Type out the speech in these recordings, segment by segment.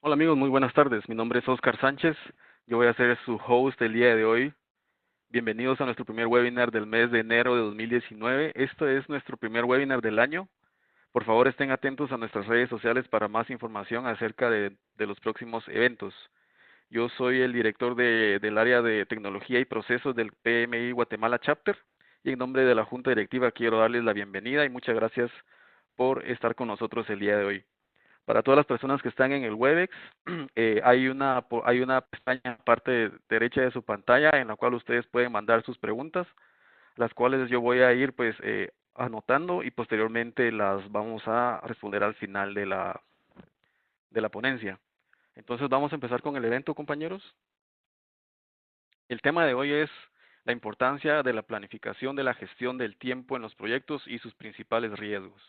Hola amigos, muy buenas tardes. Mi nombre es Oscar Sánchez. Yo voy a ser su host el día de hoy. Bienvenidos a nuestro primer webinar del mes de enero de 2019. Esto es nuestro primer webinar del año. Por favor, estén atentos a nuestras redes sociales para más información acerca de los próximos eventos. Yo soy el director del área de tecnología y procesos del PMI Guatemala Chapter y en nombre de la Junta Directiva quiero darles la bienvenida y muchas gracias por estar con nosotros el día de hoy. Para todas las personas que están en el Webex, hay una pestaña parte derecha de su pantalla en la cual ustedes pueden mandar sus preguntas, las cuales yo voy a ir anotando y posteriormente las vamos a responder al final de la ponencia. Entonces vamos a empezar con el evento, compañeros. El tema de hoy es la importancia de la planificación de la gestión del tiempo en los proyectos y sus principales riesgos.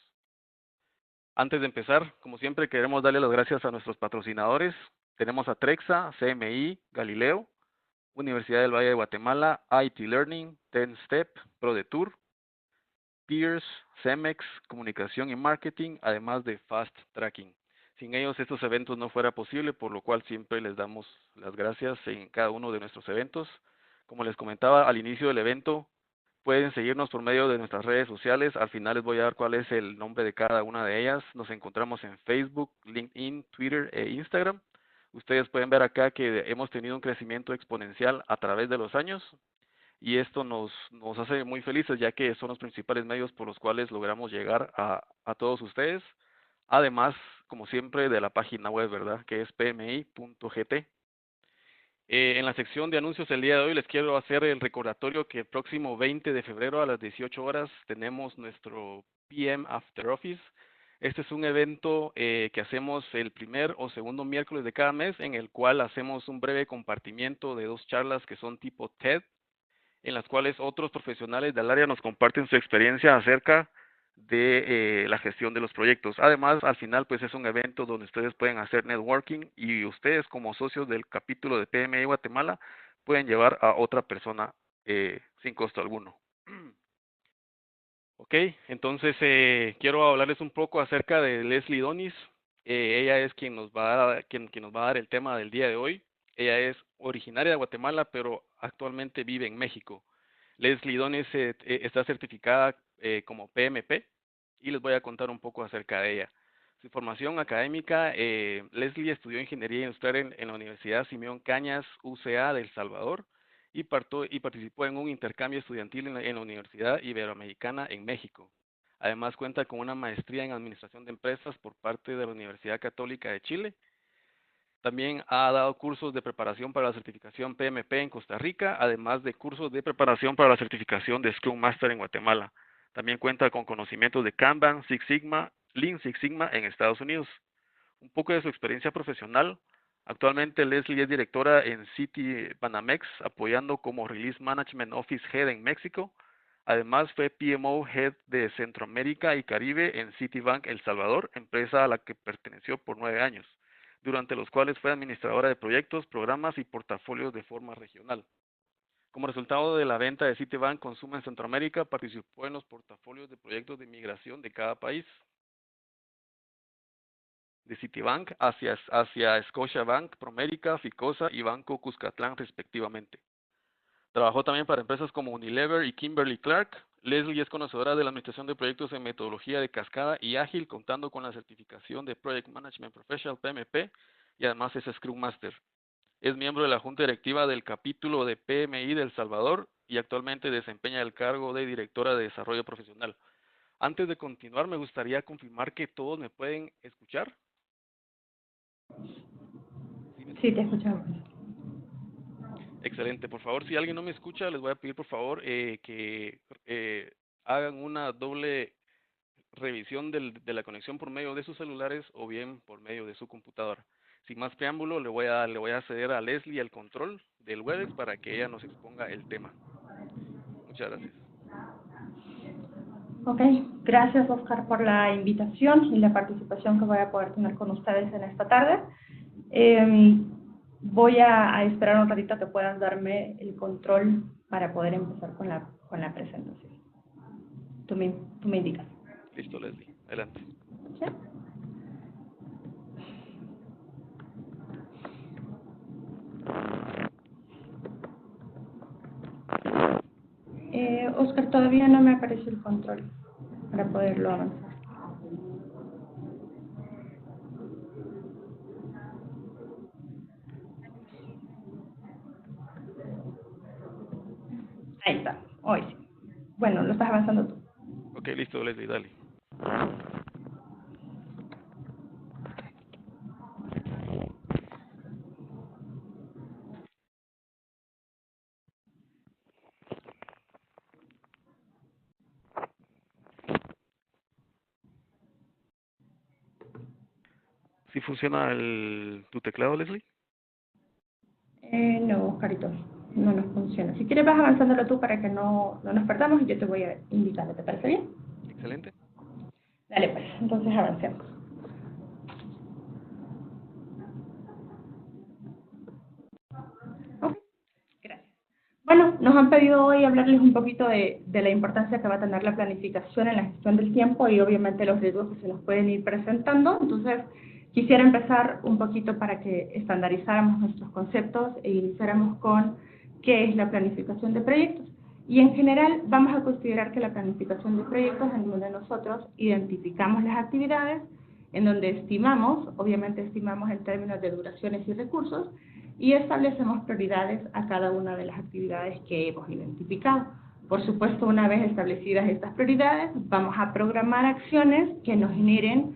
Antes de empezar, como siempre, queremos darle las gracias a nuestros patrocinadores. Tenemos a Trexa, CMI, Galileo, Universidad del Valle de Guatemala, IT Learning, 10Step, ProDetour, Peers, Cemex, Comunicación y Marketing, además de Fast Tracking. Sin ellos estos eventos no fuera posible, por lo cual siempre les damos las gracias en cada uno de nuestros eventos. Como les comentaba al inicio del evento, pueden seguirnos por medio de nuestras redes sociales. Al final les voy a dar cuál es el nombre de cada una de ellas. Nos encontramos en Facebook, LinkedIn, Twitter e Instagram. Ustedes pueden ver acá que hemos tenido un crecimiento exponencial a través de los años y esto nos hace muy felices ya que son los principales medios por los cuales logramos llegar a todos ustedes. Además, como siempre, de la página web, ¿verdad? Que es pmi.gt. En la sección de anuncios el día de hoy les quiero hacer el recordatorio que el próximo 20 de febrero a las 18 horas tenemos nuestro PM After Office. Este es un evento que hacemos el primer o segundo miércoles de cada mes en el cual hacemos un breve compartimiento de dos charlas que son tipo TED, en las cuales otros profesionales del área nos comparten su experiencia acerca de la gestión de los proyectos. Además, al final, pues es un evento donde ustedes pueden hacer networking y ustedes como socios del capítulo de PMI Guatemala pueden llevar a otra persona sin costo alguno. Ok, entonces quiero hablarles un poco acerca de Leslie Donis. Ella es quien nos va quien nos va a dar el tema del día de hoy. Ella es originaria de Guatemala, pero actualmente vive en México. Leslie Donis está certificada como PMP y les voy a contar un poco acerca de ella. Su formación académica, Leslie estudió ingeniería industrial en la Universidad Simeón Cañas UCA de El Salvador y participó en un intercambio estudiantil en la Universidad Iberoamericana en México. Además cuenta con una maestría en Administración de Empresas por parte de la Universidad Católica de Chile. También ha dado cursos de preparación para la certificación PMP en Costa Rica, además de cursos de preparación para la certificación de Scrum Master en Guatemala. También cuenta con conocimientos de Kanban, Six Sigma, Lean Six Sigma en Estados Unidos. Un poco de su experiencia profesional. Actualmente Leslie es directora en City Banamex, apoyando como Release Management Office Head en México. Además fue PMO Head de Centroamérica y Caribe en Citibank El Salvador, empresa a la que perteneció por 9 años, durante los cuales fue administradora de proyectos, programas y portafolios de forma regional. Como resultado de la venta de Citibank Consumo en Centroamérica, participó en los portafolios de proyectos de migración de cada país, de Citibank hacia Scotiabank, Promérica, Ficosa y Banco Cuscatlán respectivamente. Trabajó también para empresas como Unilever y Kimberly Clark. Leslie es conocedora de la administración de proyectos en metodología de cascada y ágil, contando con la certificación de Project Management Professional PMP y además es Scrum Master. Es miembro de la junta directiva del capítulo de PMI de El Salvador y actualmente desempeña el cargo de directora de desarrollo profesional. Antes de continuar, me gustaría confirmar que todos me pueden escuchar. ¿Sí me Sí, te escuchan? escuchamos. Excelente. Por favor, si alguien no me escucha, les voy a pedir por favor que hagan una doble revisión de la conexión por medio de sus celulares o bien por medio de su computadora. Sin más preámbulo, le voy a ceder a Leslie el control del Webex para que ella nos exponga el tema. Muchas gracias. Ok, gracias Oscar por la invitación y la participación que voy a poder tener con ustedes en esta tarde. Voy a esperar un ratito que puedas darme el control para poder empezar con la presentación. Tú me, tú me indicas. Listo, Leslie. Adelante. ¿Sí? Oscar, todavía no me aparece el control para poderlo avanzar. Ahí está, hoy sí. Bueno, lo estás avanzando tú. Ok, listo, Leslie, dale. ¿Sí funciona tu teclado, Leslie? No, Oscarito, no nos funciona. Si quieres vas avanzándolo tú para que no nos perdamos y yo te voy a indicar, ¿te parece bien? Excelente. Dale pues, entonces avancemos. Ok, gracias. Bueno, nos han pedido hoy hablarles un poquito de la importancia que va a tener la planificación en la gestión del tiempo y obviamente los riesgos que se nos pueden ir presentando. Entonces, quisiera empezar un poquito para que estandarizáramos nuestros conceptos e iniciáramos con qué es la planificación de proyectos. Y en general vamos a considerar que la planificación de proyectos es en donde nosotros identificamos las actividades, en donde estimamos, obviamente estimamos en términos de duraciones y recursos, y establecemos prioridades a cada una de las actividades que hemos identificado. Por supuesto, una vez establecidas estas prioridades, vamos a programar acciones que nos generen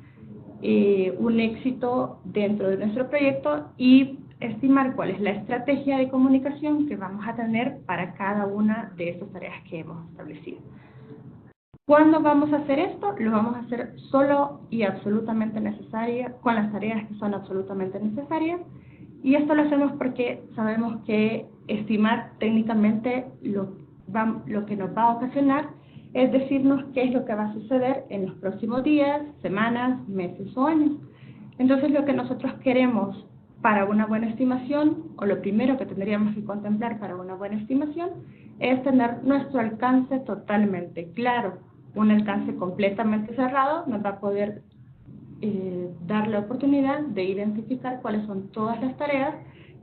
un éxito dentro de nuestro proyecto y estimar cuál es la estrategia de comunicación que vamos a tener para cada una de estas tareas que hemos establecido. ¿Cuándo vamos a hacer esto? Lo vamos a hacer solo y absolutamente necesaria, con las tareas que son absolutamente necesarias. Y esto lo hacemos porque sabemos que estimar técnicamente lo que nos va a ocasionar es decirnos qué es lo que va a suceder en los próximos días, semanas, meses o años. Entonces, lo que nosotros queremos para una buena estimación, o lo primero que tendríamos que contemplar para una buena estimación, es tener nuestro alcance totalmente claro. Un alcance completamente cerrado nos va a poder dar la oportunidad de identificar cuáles son todas las tareas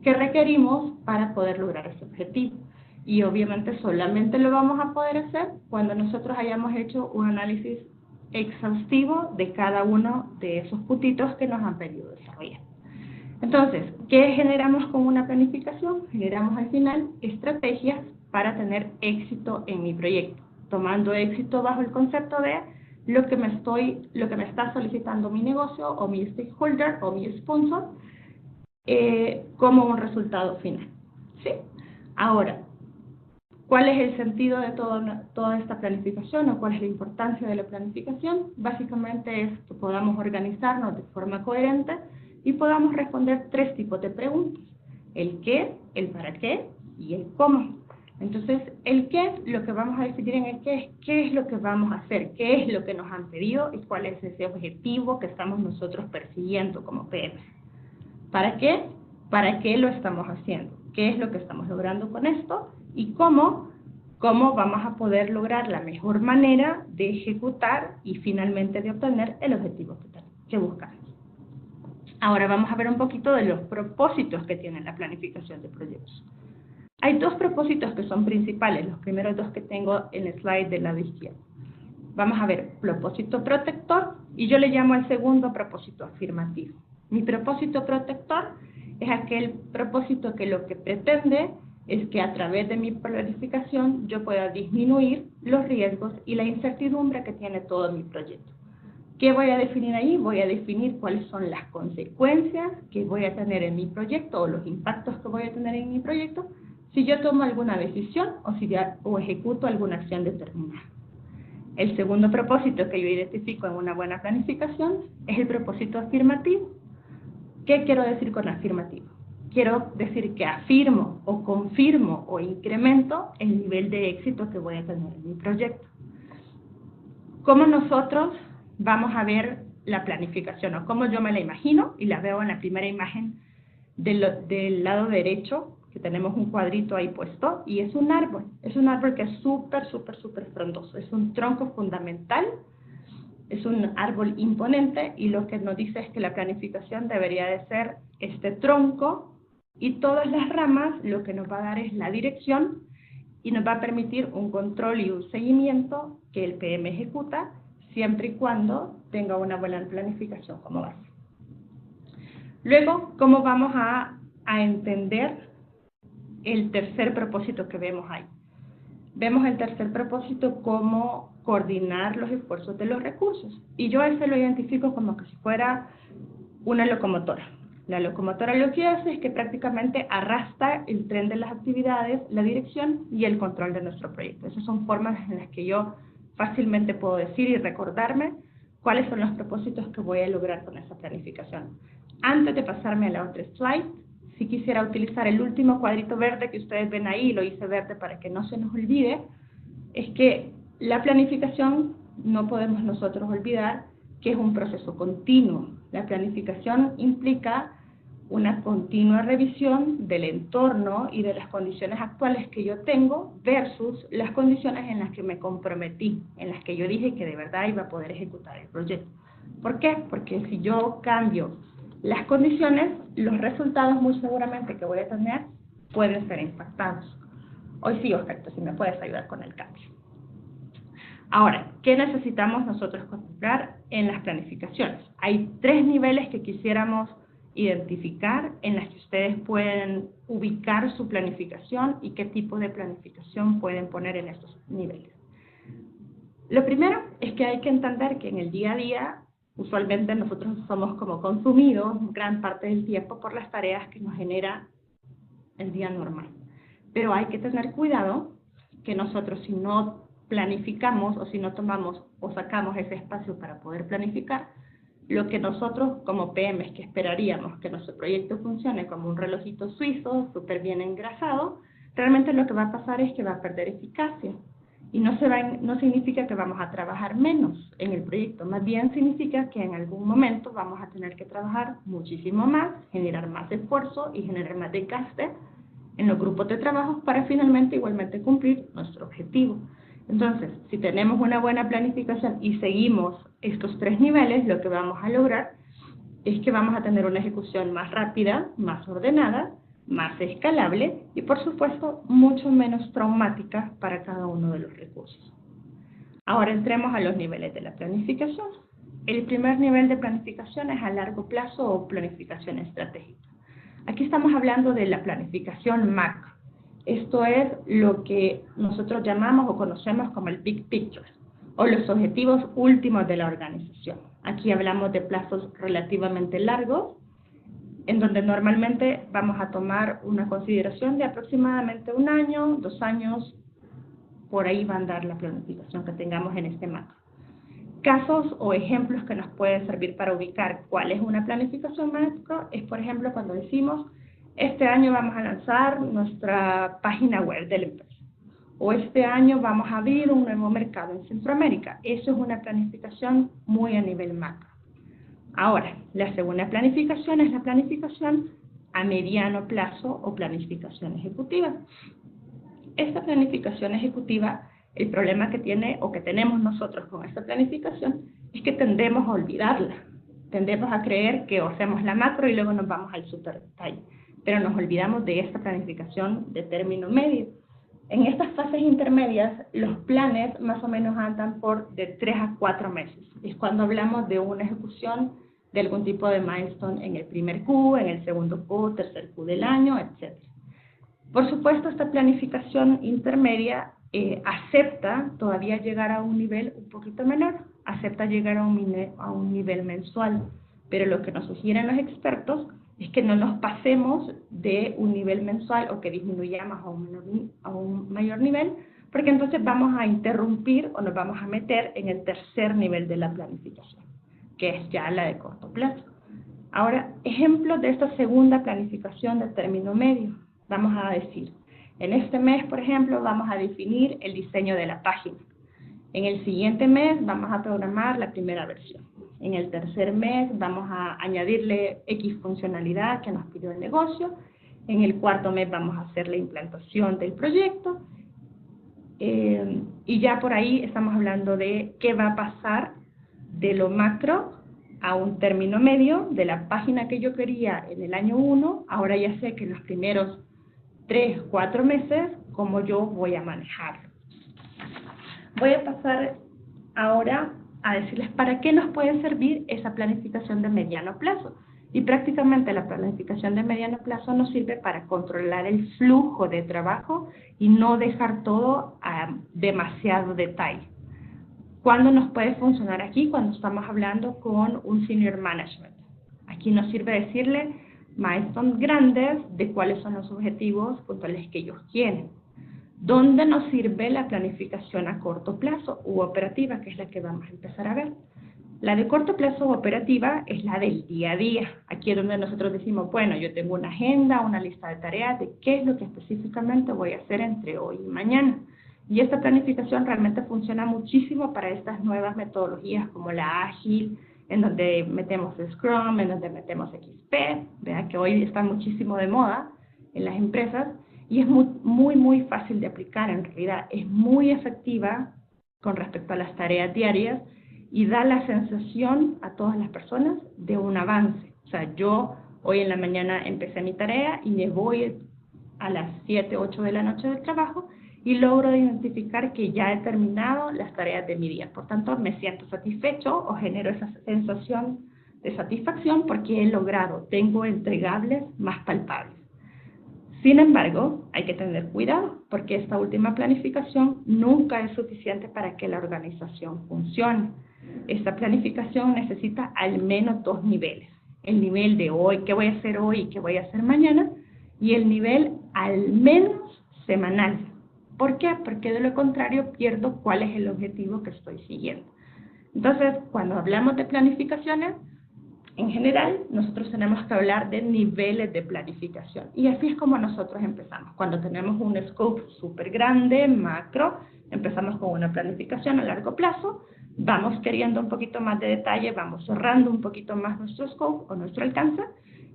que requerimos para poder lograr ese objetivo. Y obviamente solamente lo vamos a poder hacer cuando nosotros hayamos hecho un análisis exhaustivo de cada uno de esos puntitos que nos han pedido desarrollar. Entonces, ¿qué generamos con una planificación? Generamos al final estrategias para tener éxito en mi proyecto, tomando éxito bajo el concepto de lo que me está solicitando mi negocio o mi stakeholder o mi sponsor como un resultado final. ¿Sí? Ahora, ¿cuál es el sentido de toda esta planificación o cuál es la importancia de la planificación? Básicamente es que podamos organizarnos de forma coherente y podamos responder 3 tipos de preguntas: el qué, el para qué y el cómo. Entonces, el qué, lo que vamos a definir en el qué es lo que vamos a hacer, qué es lo que nos han pedido y cuál es ese objetivo que estamos nosotros persiguiendo como PM. ¿Para qué? ¿Para qué lo estamos haciendo? ¿Qué es lo que estamos logrando con esto? ¿Y cómo vamos a poder lograr la mejor manera de ejecutar y finalmente de obtener el objetivo que buscamos? Ahora vamos a ver un poquito de los propósitos que tiene la planificación de proyectos. Hay 2 propósitos que son principales, los primeros 2 que tengo en el slide del lado izquierdo. Vamos a ver propósito protector y yo le llamo al segundo propósito afirmativo. Mi propósito protector es aquel propósito que lo que pretende es que a través de mi planificación yo pueda disminuir los riesgos y la incertidumbre que tiene todo mi proyecto. ¿Qué voy a definir ahí? Voy a definir cuáles son las consecuencias que voy a tener en mi proyecto o los impactos que voy a tener en mi proyecto si yo tomo alguna decisión o ejecuto alguna acción determinada. El segundo propósito que yo identifico en una buena planificación es el propósito afirmativo. ¿Qué quiero decir con afirmativo? Quiero decir que afirmo o confirmo o incremento el nivel de éxito que voy a tener en mi proyecto. ¿Cómo nosotros vamos a ver la planificación o cómo yo me la imagino? Y la veo en la primera imagen del lado derecho, que tenemos un cuadrito ahí puesto, y es un árbol que es súper frondoso, es un tronco fundamental, es un árbol imponente, y lo que nos dice es que la planificación debería de ser este tronco, y todas las ramas lo que nos va a dar es la dirección y nos va a permitir un control y un seguimiento que el PM ejecuta siempre y cuando tenga una buena planificación como base. Luego, ¿cómo vamos a entender el tercer propósito que vemos ahí? Vemos el tercer propósito como coordinar los esfuerzos de los recursos. Y yo ese lo identifico como que si fuera una locomotora. La locomotora lo que hace es que prácticamente arrastra el tren de las actividades, la dirección y el control de nuestro proyecto. Esas son formas en las que yo fácilmente puedo decir y recordarme cuáles son los propósitos que voy a lograr con esa planificación. Antes de pasarme a la otra slide, si quisiera utilizar el último cuadrito verde que ustedes ven ahí, lo hice verde para que no se nos olvide, es que la planificación no podemos nosotros olvidar que es un proceso continuo. La planificación implica una continua revisión del entorno y de las condiciones actuales que yo tengo versus las condiciones en las que me comprometí, en las que yo dije que de verdad iba a poder ejecutar el proyecto. ¿Por qué? Porque si yo cambio las condiciones, los resultados muy seguramente que voy a tener pueden ser impactados. Hoy sí, Oscar, si me puedes ayudar con el cambio. Ahora, ¿qué necesitamos nosotros contemplar en las planificaciones? Hay 3 niveles que quisiéramos identificar en las que ustedes pueden ubicar su planificación y qué tipo de planificación pueden poner en estos niveles. Lo primero es que hay que entender que en el día a día, usualmente nosotros somos como consumidos gran parte del tiempo por las tareas que nos genera el día normal. Pero hay que tener cuidado que nosotros si no planificamos o si no tomamos o sacamos ese espacio para poder planificar, lo que nosotros como PMs que esperaríamos que nuestro proyecto funcione como un relojito suizo, súper bien engrasado, realmente lo que va a pasar es que va a perder eficacia. Y no significa que vamos a trabajar menos en el proyecto, más bien significa que en algún momento vamos a tener que trabajar muchísimo más, generar más esfuerzo y generar más desgaste en los grupos de trabajo para finalmente igualmente cumplir nuestro objetivo. Entonces, si tenemos una buena planificación y seguimos estos 3 niveles, lo que vamos a lograr es que vamos a tener una ejecución más rápida, más ordenada, más escalable y, por supuesto, mucho menos traumática para cada uno de los recursos. Ahora entremos a los niveles de la planificación. El primer nivel de planificación es a largo plazo o planificación estratégica. Aquí estamos hablando de la planificación macro. Esto es lo que nosotros llamamos o conocemos como el Big Picture, o los objetivos últimos de la organización. Aquí hablamos de plazos relativamente largos, en donde normalmente vamos a tomar una consideración de aproximadamente 1 año, 2 años, por ahí va a andar la planificación que tengamos en este macro. Casos o ejemplos que nos pueden servir para ubicar cuál es una planificación macro es, por ejemplo, cuando decimos, este año vamos a lanzar nuestra página web de la empresa, o este año vamos a abrir un nuevo mercado en Centroamérica. Eso es una planificación muy a nivel macro. Ahora, la segunda planificación es la planificación a mediano plazo o planificación ejecutiva. Esta planificación ejecutiva, el problema que tiene o que tenemos nosotros con esta planificación es que tendemos a olvidarla. Tendemos a creer que hacemos la macro y luego nos vamos al super detalle, pero nos olvidamos de esta planificación de término medio. En estas fases intermedias, los planes más o menos andan por de 3 a 4 meses. Es cuando hablamos de una ejecución de algún tipo de milestone en el primer Q, en el segundo Q, tercer Q del año, etc. Por supuesto, esta planificación intermedia acepta todavía llegar a un nivel un poquito menor, acepta llegar a un nivel mensual, pero lo que nos sugieren los expertos es que no nos pasemos de un nivel mensual o que disminuyamos a un mayor nivel, porque entonces vamos a interrumpir o nos vamos a meter en el tercer nivel de la planificación, que es ya la de corto plazo. Ahora, ejemplos de esta segunda planificación de término medio. Vamos a decir, en este mes, por ejemplo, vamos a definir el diseño de la página. En el siguiente mes vamos a programar la primera versión. En el tercer mes vamos a añadirle X funcionalidad que nos pidió el negocio. En el cuarto mes vamos a hacer la implantación del proyecto. Y ya por ahí estamos hablando de qué va a pasar de lo macro a un término medio de la página que yo quería en el año 1. Ahora ya sé que en los primeros 3, 4 meses cómo yo voy a manejarlo. Voy a pasar ahora a decirles para qué nos puede servir esa planificación de mediano plazo. Y prácticamente la planificación de mediano plazo nos sirve para controlar el flujo de trabajo y no dejar todo a demasiado detalle. ¿Cuándo nos puede funcionar aquí? Cuando estamos hablando con un senior management. Aquí nos sirve decirle milestones grandes de cuáles son los objetivos puntuales que ellos quieren. ¿Dónde nos sirve la planificación a corto plazo u operativa, que es la que vamos a empezar a ver? La de corto plazo operativa es la del día a día. Aquí es donde nosotros decimos, bueno, yo tengo una agenda, una lista de tareas de qué es lo que específicamente voy a hacer entre hoy y mañana. Y esta planificación realmente funciona muchísimo para estas nuevas metodologías como la Ágil, en donde metemos Scrum, en donde metemos XP, ¿verdad? Que hoy está muchísimo de moda en las empresas y es muy fácil de aplicar. En realidad es muy efectiva con respecto a las tareas diarias y da la sensación a todas las personas de un avance. O sea, yo hoy en la mañana empecé mi tarea y me voy a las 7, 8 de la noche del trabajo y logro identificar que ya he terminado las tareas de mi día. Por tanto, me siento satisfecho o genero esa sensación de satisfacción porque he logrado, tengo entregables más palpables. Sin embargo, hay que tener cuidado porque esta última planificación nunca es suficiente para que la organización funcione. Esta planificación necesita al menos 2 niveles. El nivel de hoy, qué voy a hacer hoy y qué voy a hacer mañana, y el nivel al menos semanal. ¿Por qué? Porque de lo contrario pierdo cuál es el objetivo que estoy siguiendo. Entonces, cuando hablamos de planificaciones, en general, nosotros tenemos que hablar de niveles de planificación. Y así es como nosotros empezamos. Cuando tenemos un scope súper grande, macro, empezamos con una planificación a largo plazo, vamos queriendo un poquito más de detalle, vamos cerrando un poquito más nuestro scope o nuestro alcance,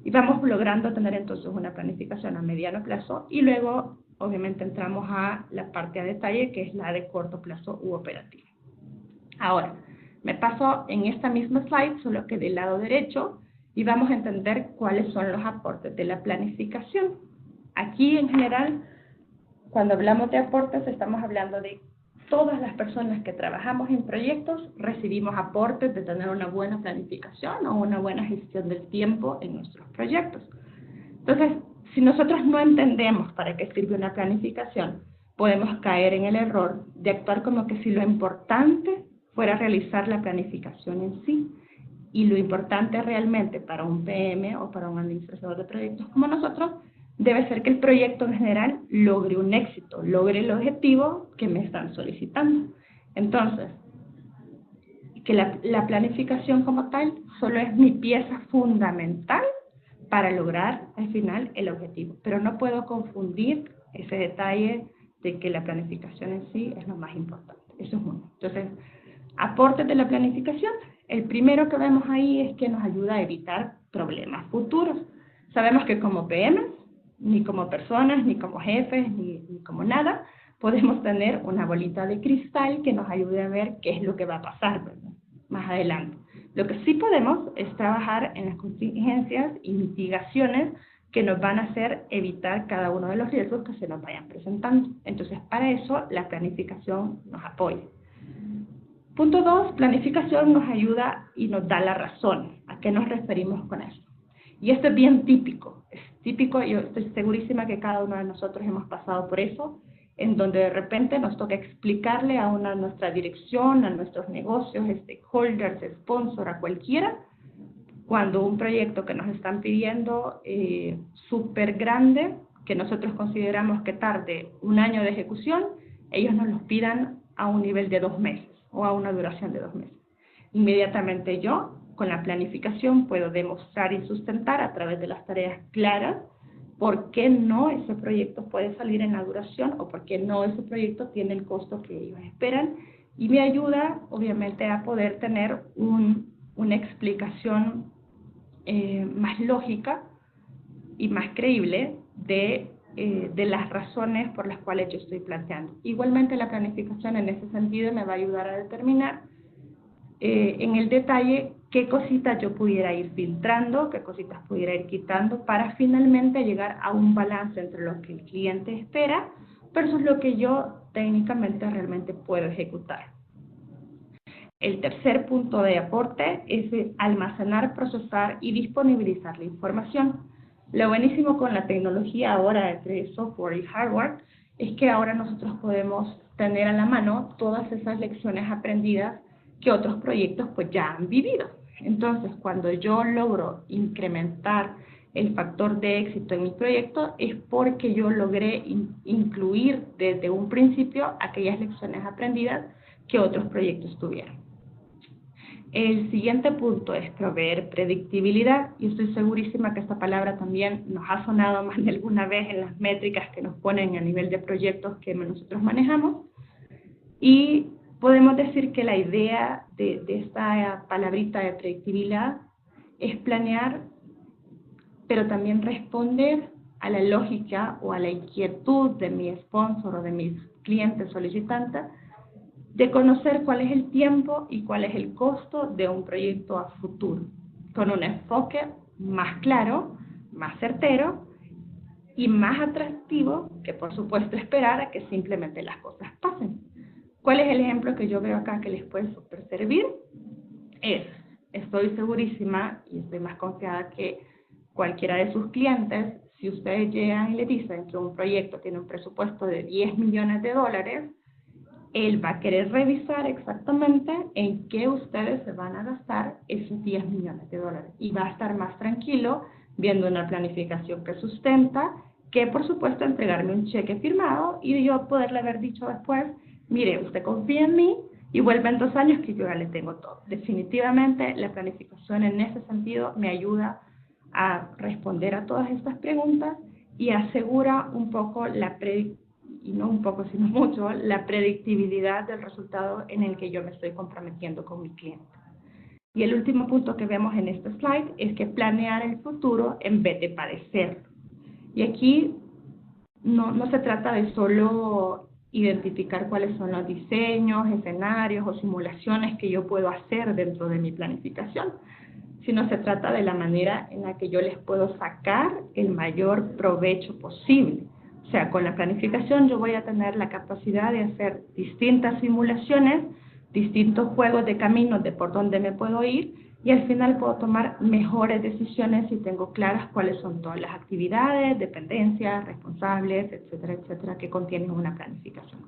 y vamos logrando tener entonces una planificación a mediano plazo, y luego, obviamente, entramos a la parte a detalle, que es la de corto plazo u operativa. Ahora, me paso en esta misma slide, solo que del lado derecho, y vamos a entender cuáles son los aportes de la planificación. Aquí, en general, cuando hablamos de aportes, estamos hablando de todas las personas que trabajamos en proyectos, recibimos aportes de tener una buena planificación o una buena gestión del tiempo en nuestros proyectos. Entonces, si nosotros no entendemos para qué sirve una planificación, podemos caer en el error de actuar como que si lo importante fuera realizar la planificación en sí. Y lo importante realmente para un PM o para un administrador de proyectos como nosotros debe ser que el proyecto en general logre un éxito, logre el objetivo que me están solicitando. Entonces, que la planificación como tal solo es mi pieza fundamental para lograr al final el objetivo. Pero no puedo confundir ese detalle de que la planificación en sí es lo más importante. Eso es uno. Entonces, aportes de la planificación. El primero que vemos ahí es que nos ayuda a evitar problemas futuros. Sabemos que como PM, ni como personas, ni como jefes, ni como nada, podemos tener una bolita de cristal que nos ayude a ver qué es lo que va a pasar, ¿verdad?, más adelante. Lo que sí podemos es trabajar en las contingencias y mitigaciones que nos van a hacer evitar cada uno de los riesgos que se nos vayan presentando. Entonces, para eso la planificación nos apoya. Punto 2, planificación nos ayuda y nos da la razón. ¿A qué nos referimos con eso? Y esto es bien típico. Es típico, yo estoy segurísima que cada uno de nosotros hemos pasado por eso, en donde de repente nos toca explicarle a nuestra dirección, a nuestros negocios, stakeholders, sponsor, a cualquiera, cuando un proyecto que nos están pidiendo súper grande, que nosotros consideramos que tarde un año de ejecución, ellos nos los pidan a un nivel de 2 meses o a una duración de 2 meses. Inmediatamente yo, con la planificación, puedo demostrar y sustentar a través de las tareas claras por qué no ese proyecto puede salir en la duración o por qué no ese proyecto tiene el costo que ellos esperan, y me ayuda obviamente a poder tener una explicación más lógica y más creíble de las razones por las cuales yo estoy planteando. Igualmente la planificación en ese sentido me va a ayudar a determinar en el detalle qué cositas yo pudiera ir filtrando, qué cositas pudiera ir quitando para finalmente llegar a un balance entre lo que el cliente espera versus lo que yo técnicamente realmente puedo ejecutar. El tercer punto de aporte es almacenar, procesar y disponibilizar la información. Lo buenísimo con la tecnología ahora entre software y hardware es que ahora nosotros podemos tener a la mano todas esas lecciones aprendidas que otros proyectos pues ya han vivido. Entonces, cuando yo logro incrementar el factor de éxito en mi proyecto es porque yo logré incluir desde un principio aquellas lecciones aprendidas que otros proyectos tuvieron. El siguiente punto es proveer predictibilidad, y estoy segurísima que esta palabra también nos ha sonado más de alguna vez en las métricas que nos ponen a nivel de proyectos que nosotros manejamos, y podemos decir que la idea de esta palabrita de predictibilidad es planear, pero también responder a la lógica o a la inquietud de mi sponsor o de mis clientes solicitantes, de conocer cuál es el tiempo y cuál es el costo de un proyecto a futuro, con un enfoque más claro, más certero y más atractivo que por supuesto esperar a que simplemente las cosas pasen. ¿Cuál es el ejemplo que yo veo acá que les puede super servir? Estoy segurísima y estoy más confiada que cualquiera de sus clientes, si ustedes llegan y le dicen que un proyecto tiene un presupuesto de $10 millones, él va a querer revisar exactamente en qué ustedes se van a gastar esos $10 millones y va a estar más tranquilo viendo una planificación que sustenta que por supuesto entregarme un cheque firmado y yo poderle haber dicho después, mire, usted confía en mí y vuelve en 2 años que yo ya le tengo todo. Definitivamente la planificación en ese sentido me ayuda a responder a todas estas preguntas y asegura un poco y no un poco, sino mucho, la predictibilidad del resultado en el que yo me estoy comprometiendo con mi cliente. Y el último punto que vemos en este slide es que planear el futuro en vez de padecerlo. Y aquí no se trata de solo identificar cuáles son los diseños, escenarios o simulaciones que yo puedo hacer dentro de mi planificación, sino se trata de la manera en la que yo les puedo sacar el mayor provecho posible. O sea, con la planificación yo voy a tener la capacidad de hacer distintas simulaciones, distintos juegos de caminos de por dónde me puedo ir y al final puedo tomar mejores decisiones si tengo claras cuáles son todas las actividades, dependencias, responsables, etcétera, etcétera, que contienen una planificación.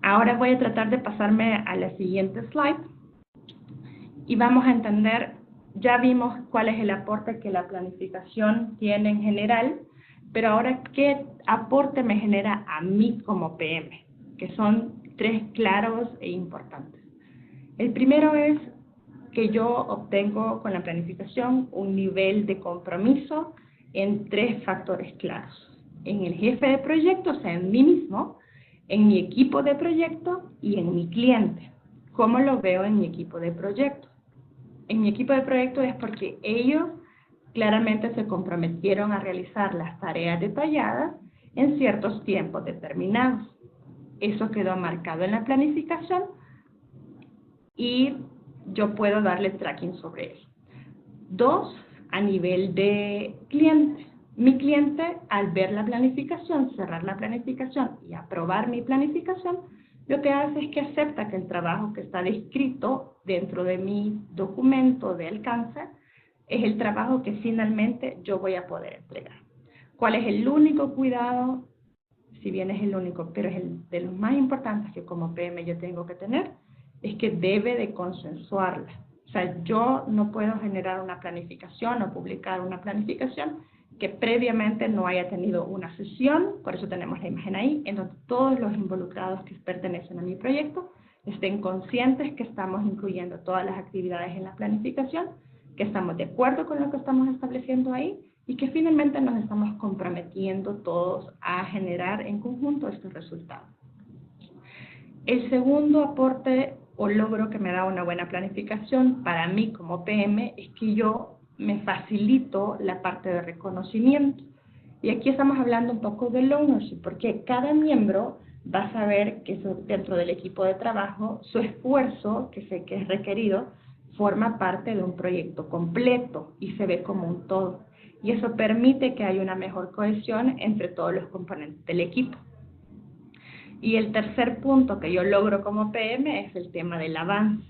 Ahora voy a tratar de pasarme a la siguiente slide y vamos a entender, ya vimos cuál es el aporte que la planificación tiene en general, pero ahora, ¿qué aporte me genera a mí como PM? Que son 3 claros e importantes. El primero es que yo obtengo con la planificación un nivel de compromiso en 3 factores claros. En el jefe de proyecto, o sea, en mí mismo, en mi equipo de proyecto y en mi cliente. ¿Cómo lo veo en mi equipo de proyecto? En mi equipo de proyecto es porque ellos claramente se comprometieron a realizar las tareas detalladas en ciertos tiempos determinados. Eso quedó marcado en la planificación y yo puedo darle tracking sobre eso. 2, a nivel de cliente. Mi cliente, al ver la planificación, cerrar la planificación y aprobar mi planificación, lo que hace es que acepta que el trabajo que está descrito dentro de mi documento de alcance es el trabajo que finalmente yo voy a poder entregar. ¿Cuál es el único cuidado? Si bien es el único, pero es el de los más importantes que como PM yo tengo que tener, es que debe de consensuarla. O sea, yo no puedo generar una planificación o publicar una planificación que previamente no haya tenido una sesión, por eso tenemos la imagen ahí, en donde todos los involucrados que pertenecen a mi proyecto estén conscientes que estamos incluyendo todas las actividades en la planificación, que estamos de acuerdo con lo que estamos estableciendo ahí y que finalmente nos estamos comprometiendo todos a generar en conjunto estos resultados. El segundo aporte o logro que me da una buena planificación para mí como PM es que yo me facilito la parte de reconocimiento. Y aquí estamos hablando un poco del ownership, porque cada miembro va a saber que dentro del equipo de trabajo su esfuerzo que es requerido forma parte de un proyecto completo y se ve como un todo. y eso permite que haya una mejor cohesión entre todos los componentes del equipo. Y el tercer punto que yo logro como PM es el tema del avance.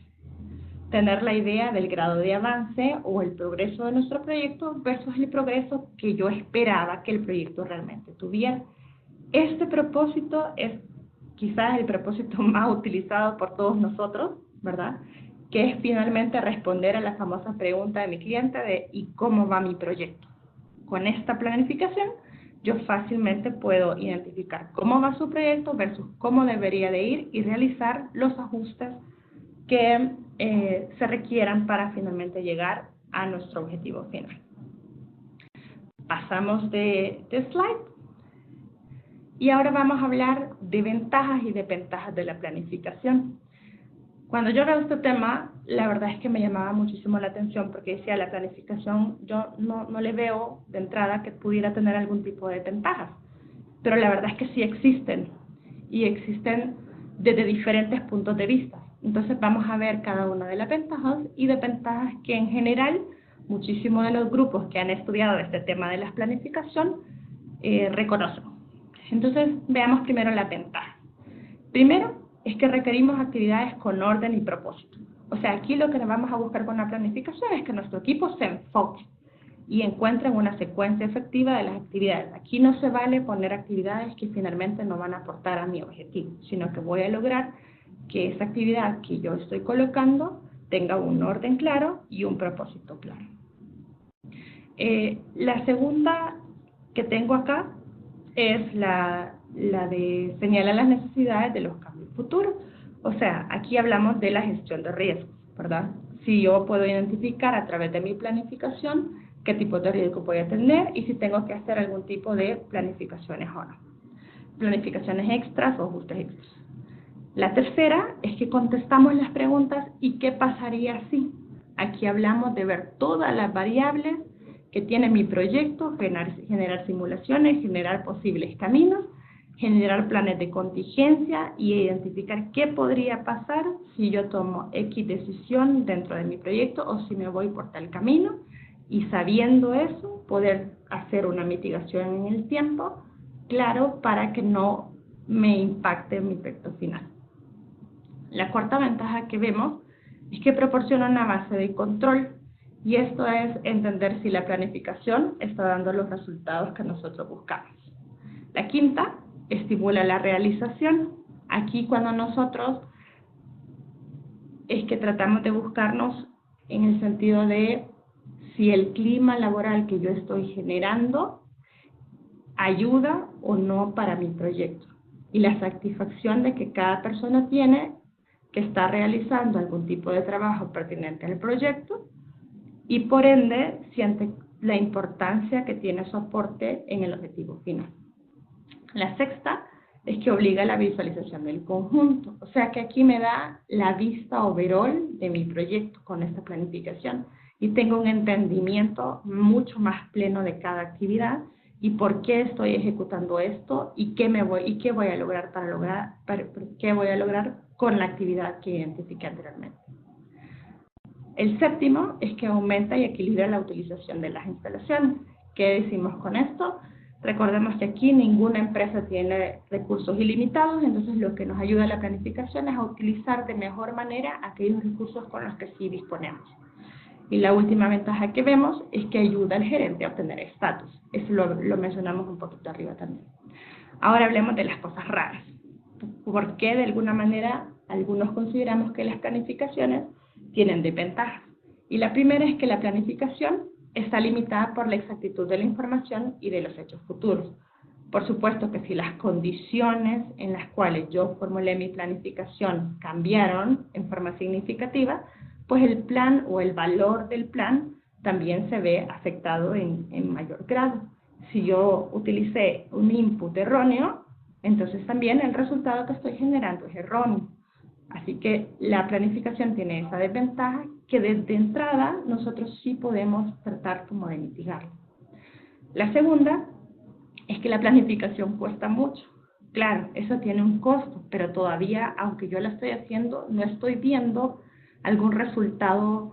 Tener la idea del grado de avance o el progreso de nuestro proyecto versus el progreso que yo esperaba que el proyecto realmente tuviera. Este propósito es quizás el propósito más utilizado por todos nosotros, ¿verdad? Que es finalmente responder a la famosa pregunta de mi cliente de ¿y cómo va mi proyecto? Con esta planificación, yo fácilmente puedo identificar cómo va su proyecto versus cómo debería de ir y realizar los ajustes que se requieran para finalmente llegar a nuestro objetivo final. Pasamos de slide. Y ahora vamos a hablar de ventajas y desventajas de la planificación. Cuando yo veo este tema, la verdad es que me llamaba muchísimo la atención porque decía, la planificación yo no le veo de entrada que pudiera tener algún tipo de ventajas. Pero la verdad es que sí existen, y existen desde diferentes puntos de vista. Entonces vamos a ver cada una de las ventajas y desventajas que en general muchísimos de los grupos que han estudiado este tema de la planificación reconocen. Entonces veamos primero la ventaja. Primero es que requerimos actividades con orden y propósito. O sea, aquí lo que nos vamos a buscar con la planificación es que nuestro equipo se enfoque y encuentre una secuencia efectiva de las actividades. Aquí no se vale poner actividades que finalmente no van a aportar a mi objetivo, sino que voy a lograr que esa actividad que yo estoy colocando tenga un orden claro y un propósito claro. La segunda que tengo acá es la de señalar las necesidades de los cambios futuros. O sea, aquí hablamos de la gestión de riesgos, ¿verdad? Si yo puedo identificar a través de mi planificación qué tipo de riesgo voy a tener y si tengo que hacer algún tipo de planificaciones o no. Planificaciones extras o ajustes extras. La tercera es que contestamos las preguntas ¿y qué pasaría si? Aquí hablamos de ver todas las variables que tiene mi proyecto, generar simulaciones, generar posibles caminos, generar planes de contingencia y identificar qué podría pasar si yo tomo X decisión dentro de mi proyecto o si me voy por tal camino, y sabiendo eso, poder hacer una mitigación en el tiempo, claro, para que no me impacte mi proyecto final. La cuarta ventaja que vemos es que proporciona una base de control, y esto es entender si la planificación está dando los resultados que nosotros buscamos. La quinta, estimula la realización. Aquí cuando nosotros es que tratamos de buscarnos en el sentido de si el clima laboral que yo estoy generando ayuda o no para mi proyecto. Y la satisfacción de que cada persona tiene que está realizando algún tipo de trabajo pertinente al proyecto y por ende siente la importancia que tiene su aporte en el objetivo final. La sexta es que obliga a la visualización del conjunto, o sea que aquí me da la vista overall de mi proyecto con esta planificación y tengo un entendimiento mucho más pleno de cada actividad y por qué estoy ejecutando esto y qué voy a lograr qué voy a lograr con la actividad que identifiqué anteriormente. El séptimo es que aumenta y equilibra la utilización de las instalaciones. ¿Qué decimos con esto? Recordemos que aquí ninguna empresa tiene recursos ilimitados, entonces lo que nos ayuda a la planificación es a utilizar de mejor manera aquellos recursos con los que sí disponemos. Y la última ventaja que vemos es que ayuda al gerente a obtener estatus. Eso lo mencionamos un poquito arriba también. Ahora hablemos de las cosas raras. ¿Por qué de alguna manera algunos consideramos que las planificaciones tienen desventajas? Y la primera es que la planificación está limitada por la exactitud de la información y de los hechos futuros. Por supuesto que si las condiciones en las cuales yo formulé mi planificación cambiaron en forma significativa, pues el plan o el valor del plan también se ve afectado en mayor grado. Si yo utilicé un input erróneo, entonces también el resultado que estoy generando es erróneo. Así que la planificación tiene esa desventaja que desde entrada nosotros sí podemos tratar como de mitigarlo. La segunda es que la planificación cuesta mucho. Claro, eso tiene un costo, pero todavía, aunque yo la estoy haciendo, no estoy viendo algún resultado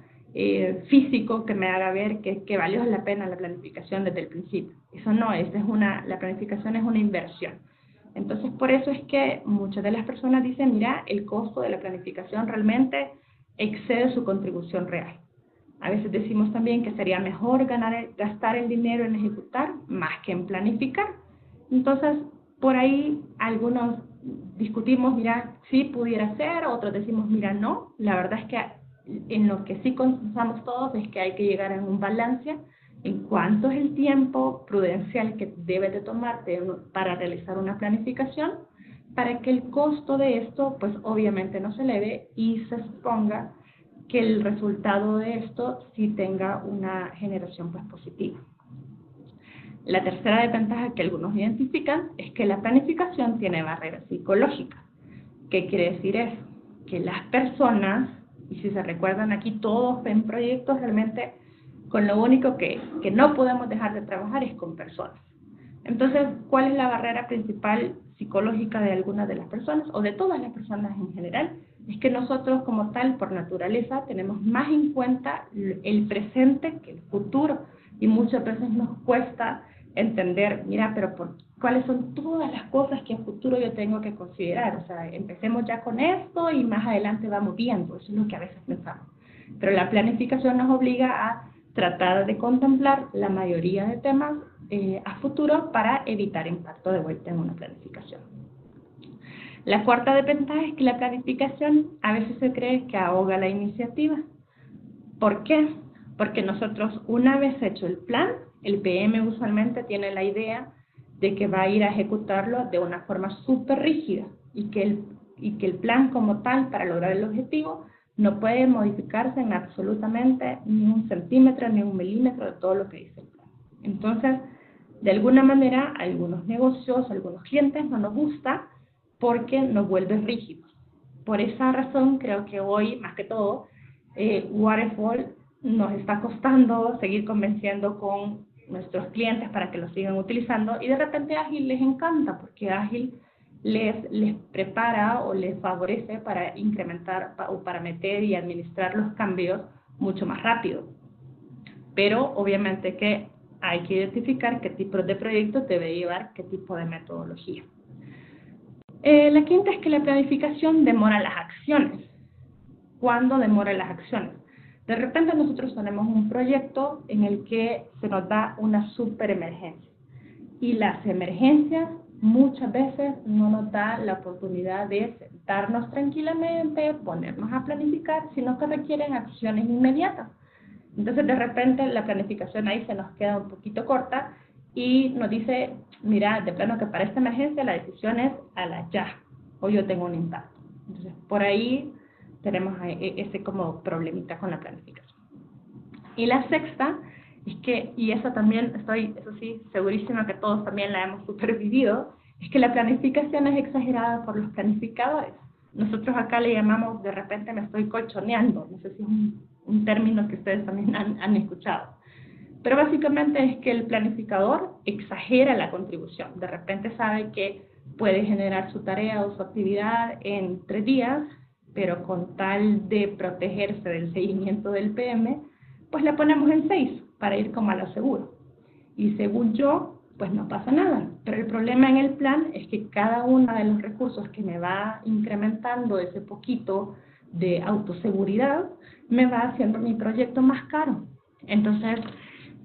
físico que me haga ver que valió la pena la planificación desde el principio. Eso no, la planificación es una inversión. Entonces, por eso es que muchas de las personas dicen, mira, el costo de la planificación realmente excede su contribución real. A veces decimos también que sería mejor gastar el dinero en ejecutar más que en planificar. Entonces, por ahí algunos discutimos, mira, sí pudiera ser, otros decimos, mira, no. La verdad es que en lo que sí consensamos todos es que hay que llegar a un balance en cuánto es el tiempo prudencial que debes de tomarte para realizar una planificación, para que el costo de esto, pues obviamente no se eleve y se suponga que el resultado de esto sí tenga una generación pues positiva. La tercera desventaja que algunos identifican es que la planificación tiene barreras psicológicas. ¿Qué quiere decir eso? Que las personas, y si se recuerdan aquí, todos en proyectos realmente con lo único que no podemos dejar de trabajar es con personas. Entonces, ¿cuál es la barrera principal psicológica de algunas de las personas o de todas las personas en general? Es que nosotros como tal, por naturaleza, tenemos más en cuenta el presente que el futuro y muchas veces nos cuesta entender, mira, pero ¿cuáles son todas las cosas que en futuro yo tengo que considerar? O sea, empecemos ya con esto y más adelante vamos viendo, eso es lo que a veces pensamos. Pero la planificación nos obliga a tratar de contemplar la mayoría de temas a futuro para evitar impacto de vuelta en una planificación. La cuarta desventaja es que la planificación a veces se cree que ahoga la iniciativa. ¿Por qué? Porque nosotros, una vez hecho el plan, el PM usualmente tiene la idea de que va a ir a ejecutarlo de una forma súper rígida y que el plan como tal, para lograr el objetivo, no puede modificarse en absolutamente ni un centímetro ni un milímetro de todo lo que dice el plan. Entonces, de alguna manera, a algunos negocios, a algunos clientes no nos gusta porque nos vuelve rígidos. Por esa razón, creo que hoy, más que todo, Waterfall nos está costando seguir convenciendo con nuestros clientes para que lo sigan utilizando, y de repente Ágil les encanta porque Ágil les prepara o les favorece para incrementar o para meter y administrar los cambios mucho más rápido. Pero obviamente que hay que identificar qué tipos de proyectos debe llevar qué tipo de metodología. La quinta es que la planificación demora las acciones. ¿Cuándo demora las acciones? De repente nosotros tenemos un proyecto en el que se nos da una super emergencia. Y las emergencias muchas veces no nos da la oportunidad de sentarnos tranquilamente, ponernos a planificar, sino que requieren acciones inmediatas. Entonces, de repente, la planificación ahí se nos queda un poquito corta y nos dice, mira, de plano que para esta emergencia la decisión es a la ya, o yo tengo un impacto. Entonces, por ahí tenemos ese como problemita con la planificación. Y la sexta es que, y eso también eso sí, segurísima que todos también la hemos supervivido, es que la planificación es exagerada por los planificadores. Nosotros acá le llamamos, de repente me estoy colchoneando, no sé si es un término que ustedes también han escuchado. Pero básicamente es que el planificador exagera la contribución. De repente sabe que puede generar su tarea o su actividad en 3 días, pero con tal de protegerse del seguimiento del PM, pues la ponemos en 6 para ir como a lo seguro. Y según yo, pues no pasa nada. Pero el problema en el plan es que cada uno de los recursos que me va incrementando ese poquito de autoseguridad, me va haciendo mi proyecto más caro. Entonces,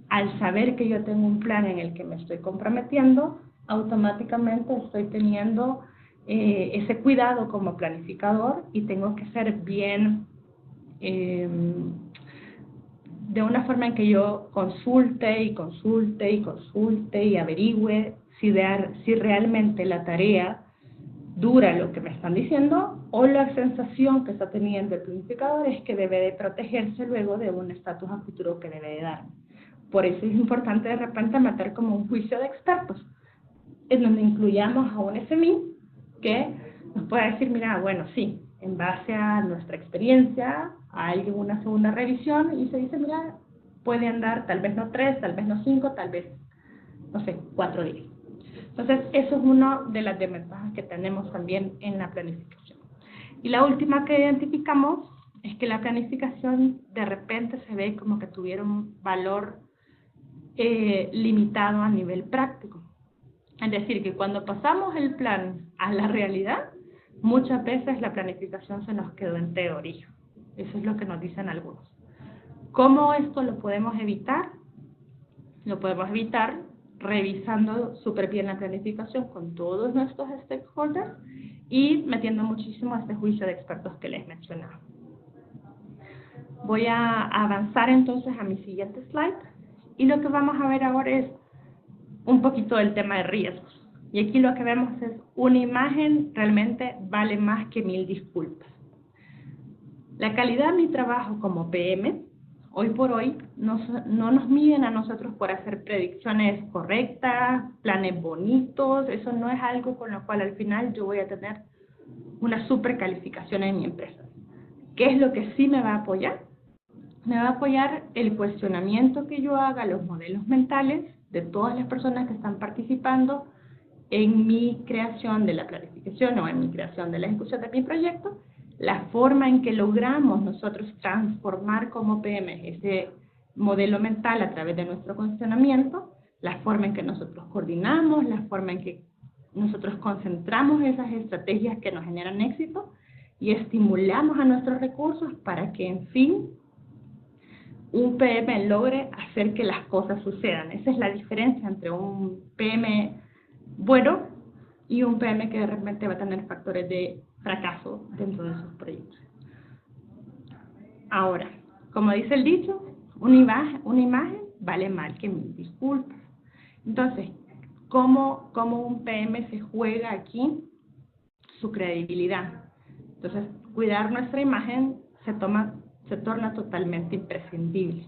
al saber que yo tengo un plan en el que me estoy comprometiendo, automáticamente estoy teniendo ese cuidado como planificador y tengo que ser bien, de una forma en que yo consulte y averigüe si realmente la tarea dura lo que me están diciendo, o la sensación que está teniendo el planificador es que debe de protegerse luego de un estatus a futuro que debe de dar. Por eso es importante de repente meter como un juicio de expertos, en donde incluyamos a un SMI que nos pueda decir, mira, bueno, sí, en base a nuestra experiencia, hay una segunda revisión y se dice, mira, puede andar tal vez no 3, tal vez no 5, tal vez, no sé, 4 días. Entonces, eso es una de las desventajas que tenemos también en la planificación. Y la última que identificamos es que la planificación de repente se ve como que tuviera un valor limitado a nivel práctico. Es decir, que cuando pasamos el plan a la realidad, muchas veces la planificación se nos quedó en teoría. Eso es lo que nos dicen algunos. ¿Cómo esto lo podemos evitar? Lo podemos evitar revisando súper bien la planificación con todos nuestros stakeholders y metiendo muchísimo a este juicio de expertos que les mencionaba. Voy a avanzar entonces a mi siguiente slide y lo que vamos a ver ahora es un poquito del tema de riesgos. Y aquí lo que vemos es una imagen realmente vale más que 1000 disculpas. La calidad de mi trabajo como PM, hoy por hoy, no nos miden a nosotros por hacer predicciones correctas, planes bonitos, eso no es algo con lo cual al final yo voy a tener una super calificación en mi empresa. ¿Qué es lo que sí me va a apoyar? Me va a apoyar el cuestionamiento que yo haga, los modelos mentales de todas las personas que están participando en mi creación de la planificación o en mi creación de la ejecución de mi proyecto, la forma en que logramos nosotros transformar como PM ese modelo mental a través de nuestro cuestionamiento, la forma en que nosotros coordinamos, la forma en que nosotros concentramos esas estrategias que nos generan éxito y estimulamos a nuestros recursos para que, en fin, un PM logre hacer que las cosas sucedan. Esa es la diferencia entre un PM bueno y un PM que de repente va a tener factores de fracaso dentro de sus proyectos. Ahora, como dice el dicho, una imagen vale más que 1000 disculpas. Entonces, ¿cómo un PM se juega aquí su credibilidad? Entonces, cuidar nuestra imagen se torna totalmente imprescindible.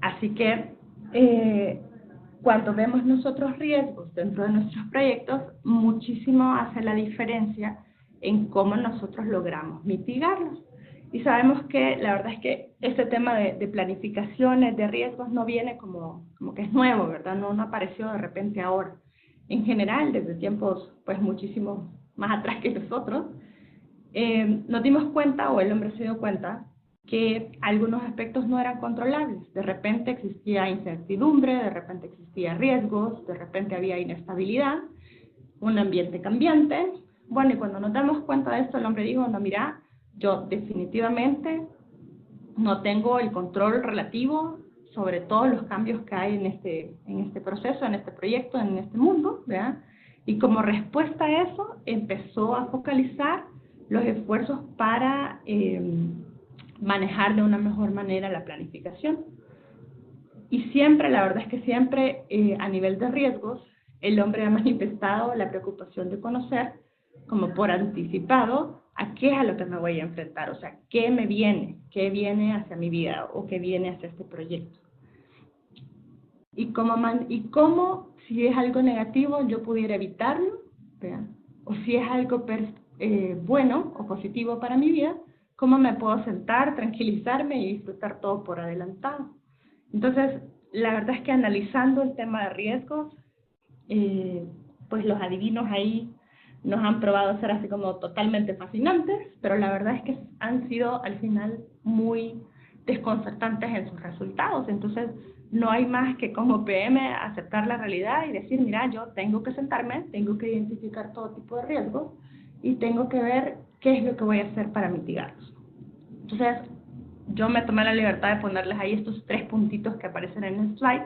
Así que, cuando vemos nosotros riesgos dentro de nuestros proyectos, muchísimo hace la diferencia en cómo nosotros logramos mitigarlos. Y sabemos que la verdad es que este tema de planificaciones, de riesgos, no viene como que es nuevo, ¿verdad? No apareció de repente ahora. En general, desde tiempos pues muchísimo más atrás que nosotros, nos dimos cuenta, o el hombre se dio cuenta, que algunos aspectos no eran controlables. De repente existía incertidumbre, de repente existía riesgos, de repente había inestabilidad, un ambiente cambiante. Bueno, y cuando nos damos cuenta de esto, el hombre dijo, no, mira, yo definitivamente no tengo el control relativo sobre todos los cambios que hay en este proceso, en este proyecto, en este mundo, ¿verdad? Y como respuesta a eso, empezó a focalizar los esfuerzos para manejar de una mejor manera la planificación. Y siempre, la verdad es que siempre, a nivel de riesgos, el hombre ha manifestado la preocupación de conocer, como por anticipado, a qué es a lo que me voy a enfrentar, o sea, qué viene hacia mi vida o qué viene hacia este proyecto. Y cómo, si es algo negativo, yo pudiera evitarlo, ¿verdad? O si es algo bueno o positivo para mi vida, cómo me puedo sentar, tranquilizarme y disfrutar todo por adelantado. Entonces, la verdad es que analizando el tema de riesgos, pues los adivinos ahí nos han probado ser así como totalmente fascinantes, pero la verdad es que han sido al final muy desconcertantes en sus resultados. Entonces, no hay más que como PM aceptar la realidad y decir, mira, yo tengo que sentarme, tengo que identificar todo tipo de riesgos y tengo que ver qué es lo que voy a hacer para mitigarlos. Entonces, yo me tomé la libertad de ponerles ahí estos 3 puntitos que aparecen en el slide.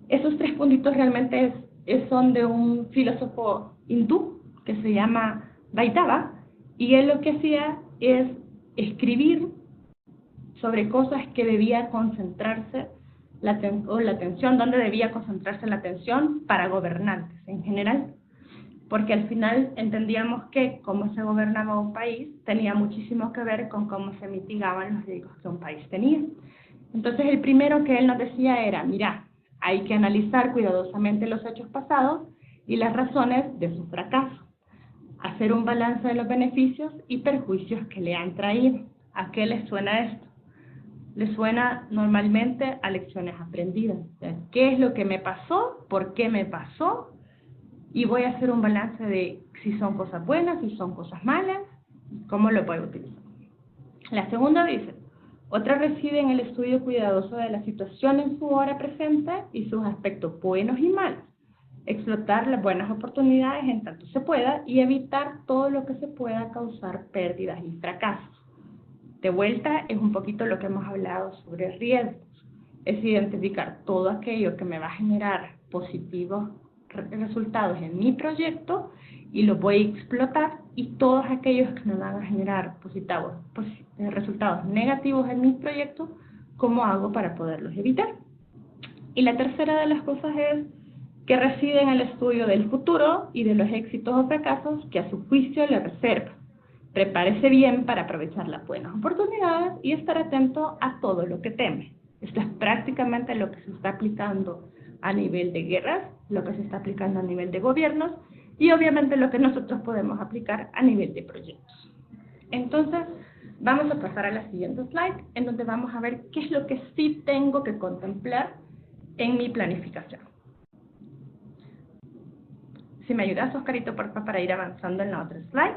Esos 3 puntitos realmente son de un filósofo hindú que se llama Vaidava, y él lo que hacía es escribir sobre cosas que debía concentrarse la atención, donde debía concentrarse la atención para gobernantes en general, porque al final entendíamos que cómo se gobernaba un país tenía muchísimo que ver con cómo se mitigaban los riesgos que un país tenía. Entonces el primero que él nos decía era, mira, hay que analizar cuidadosamente los hechos pasados y las razones de su fracaso, hacer un balance de los beneficios y perjuicios que le han traído. ¿A qué les suena esto? Le suena normalmente a lecciones aprendidas. ¿Qué es lo que me pasó? ¿Por qué me pasó? Y voy a hacer un balance de si son cosas buenas, si son cosas malas, cómo lo puedo utilizar. La segunda dice, otra reside en el estudio cuidadoso de la situación en su hora presente y sus aspectos buenos y malos. Explotar las buenas oportunidades en tanto se pueda y evitar todo lo que se pueda causar pérdidas y fracasos. De vuelta es un poquito lo que hemos hablado sobre riesgos. Es identificar todo aquello que me va a generar positivos resultados en mi proyecto y los voy a explotar, y todos aquellos que me van a generar resultados negativos en mi proyecto, ¿cómo hago para poderlos evitar? Y la tercera de las cosas es que reside en el estudio del futuro y de los éxitos o fracasos que a su juicio le reserva. Prepárese bien para aprovechar las buenas oportunidades y estar atento a todo lo que teme. Esto es prácticamente lo que se está aplicando a nivel de guerras, lo que se está aplicando a nivel de gobiernos y obviamente lo que nosotros podemos aplicar a nivel de proyectos. Entonces, vamos a pasar a la siguiente slide, en donde vamos a ver qué es lo que sí tengo que contemplar en mi planificación. Si me ayudas, Oscarito, por favor, para ir avanzando en la otra slide.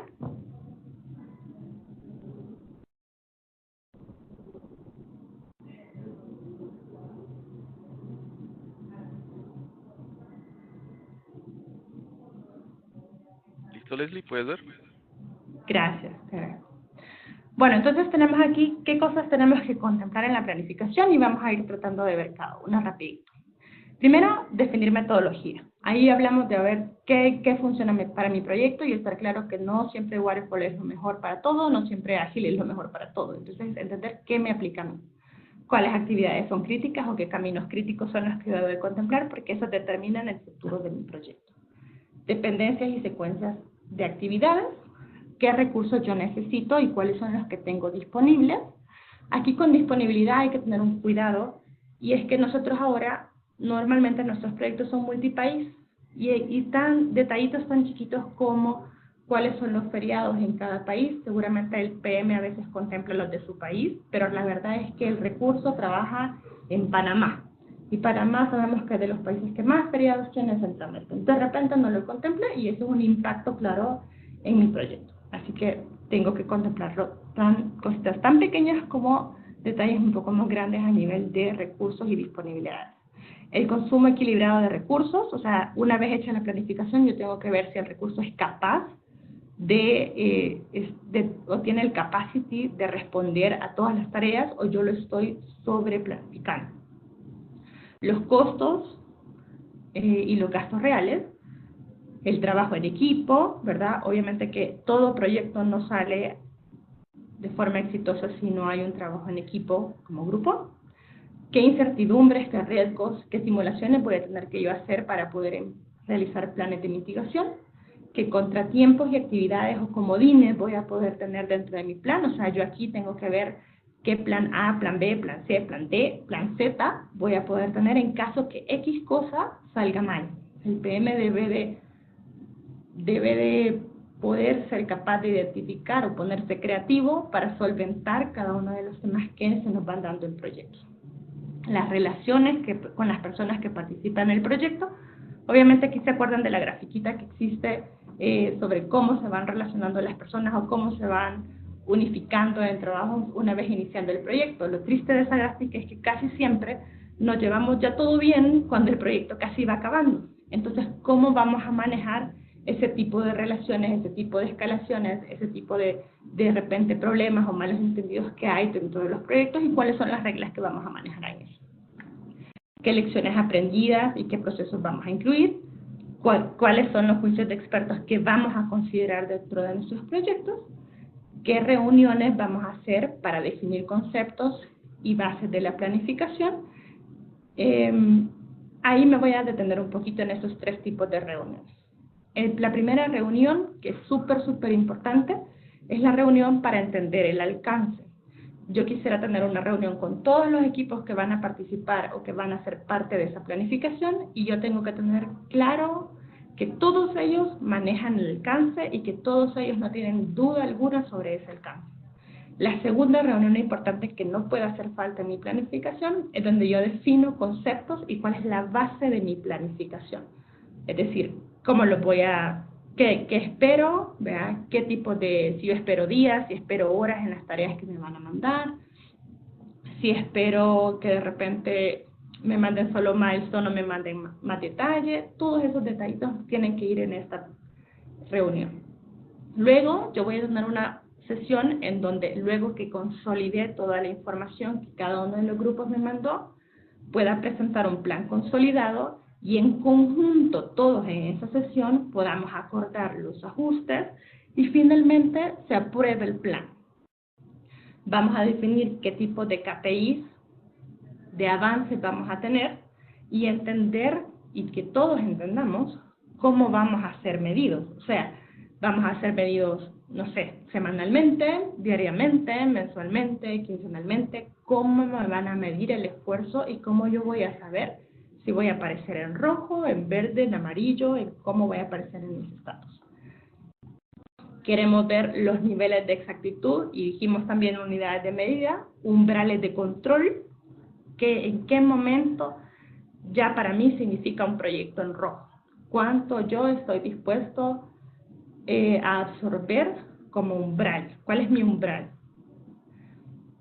¿Listo, Leslie? ¿Puedes ver? Gracias. Bueno, entonces tenemos aquí qué cosas tenemos que contemplar en la planificación y vamos a ir tratando de ver cada una rapidito. Primero, definir metodología. Ahí hablamos de ver qué funciona para mi proyecto y estar claro que no siempre Waterfall es lo mejor para todo, no siempre Ágil es lo mejor para todo. Entonces, entender qué me aplica a mí, cuáles actividades son críticas o qué caminos críticos son los que debo de contemplar, porque eso determina el futuro de mi proyecto. Dependencias y secuencias de actividades, qué recursos yo necesito y cuáles son los que tengo disponibles. Aquí con disponibilidad hay que tener un cuidado, y es que nosotros ahora normalmente nuestros proyectos son multipaís y tan detallitos tan chiquitos como cuáles son los feriados en cada país. Seguramente el PM a veces contempla los de su país, pero la verdad es que el recurso trabaja en Panamá. Y Panamá sabemos que es de los países que más feriados tiene Centroamérica. De repente no lo contempla y eso es un impacto claro en mi proyecto. Así que tengo que contemplarlo, cositas tan pequeñas como detalles un poco más grandes a nivel de recursos y disponibilidad. El consumo equilibrado de recursos, o sea, una vez hecha la planificación, yo tengo que ver si el recurso es capaz o tiene el capacity de responder a todas las tareas, o yo lo estoy sobreplanificando. Los costos y los gastos reales, el trabajo en equipo, ¿verdad? Obviamente que todo proyecto no sale de forma exitosa si no hay un trabajo en equipo como grupo. ¿Qué incertidumbres, qué riesgos, qué simulaciones voy a tener que yo hacer para poder realizar planes de mitigación? ¿Qué contratiempos y actividades o comodines voy a poder tener dentro de mi plan? O sea, yo aquí tengo que ver qué plan A, plan B, plan C, plan D, plan Z voy a poder tener en caso que X cosa salga mal. El PM debe de poder ser capaz de identificar o ponerse creativo para solventar cada uno de los temas que se nos van dando en proyectos. Las relaciones con las personas que participan en el proyecto. Obviamente aquí se acuerdan de la grafiquita que existe sobre cómo se van relacionando las personas o cómo se van unificando en trabajos una vez iniciando el proyecto. Lo triste de esa gráfica es que casi siempre nos llevamos ya todo bien cuando el proyecto casi va acabando. Entonces, ¿cómo vamos a manejar ese tipo de relaciones, ese tipo de escalaciones, ese tipo de repente problemas o malos entendidos que hay dentro de los proyectos, y cuáles son las reglas que vamos a manejar en eso? ¿Qué lecciones aprendidas y qué procesos vamos a incluir? ¿Cuáles son los juicios de expertos que vamos a considerar dentro de nuestros proyectos? ¿Qué reuniones vamos a hacer para definir conceptos y bases de la planificación? Ahí me voy a detener un poquito en estos tres tipos de reuniones. La primera reunión, que es súper importante, es la reunión para entender el alcance. Yo quisiera tener una reunión con todos los equipos que van a participar o que van a ser parte de esa planificación, y yo tengo que tener claro que todos ellos manejan el alcance y que todos ellos no tienen duda alguna sobre ese alcance. La segunda reunión importante que no puede hacer falta en mi planificación es donde yo defino conceptos y cuál es la base de mi planificación. Es decir, cómo lo voy a qué espero, ¿verdad? Qué tipo de, si yo espero días, si espero horas en las tareas que me van a mandar, si espero que de repente me manden solo milestone o me manden más detalle, todos esos detallitos tienen que ir en esta reunión. Luego yo voy a tener una sesión en donde luego que consolidé toda la información que cada uno de los grupos me mandó, pueda presentar un plan consolidado y en conjunto todos en esa sesión podamos acordar los ajustes y finalmente se apruebe el plan. Vamos a definir qué tipo de KPIs de avance vamos a tener y entender y que todos entendamos cómo vamos a ser medidos. O sea, vamos a ser medidos, no sé, semanalmente, diariamente, mensualmente, quincenalmente, cómo me van a medir el esfuerzo y cómo yo voy a saber si voy a aparecer en rojo, en verde, en amarillo, en cómo voy a aparecer en mis estatus. Queremos ver los niveles de exactitud y dijimos también unidades de medida, umbrales de control, que en qué momento ya para mí significa un proyecto en rojo. Cuánto yo estoy dispuesto a absorber como umbral. ¿Cuál es mi umbral?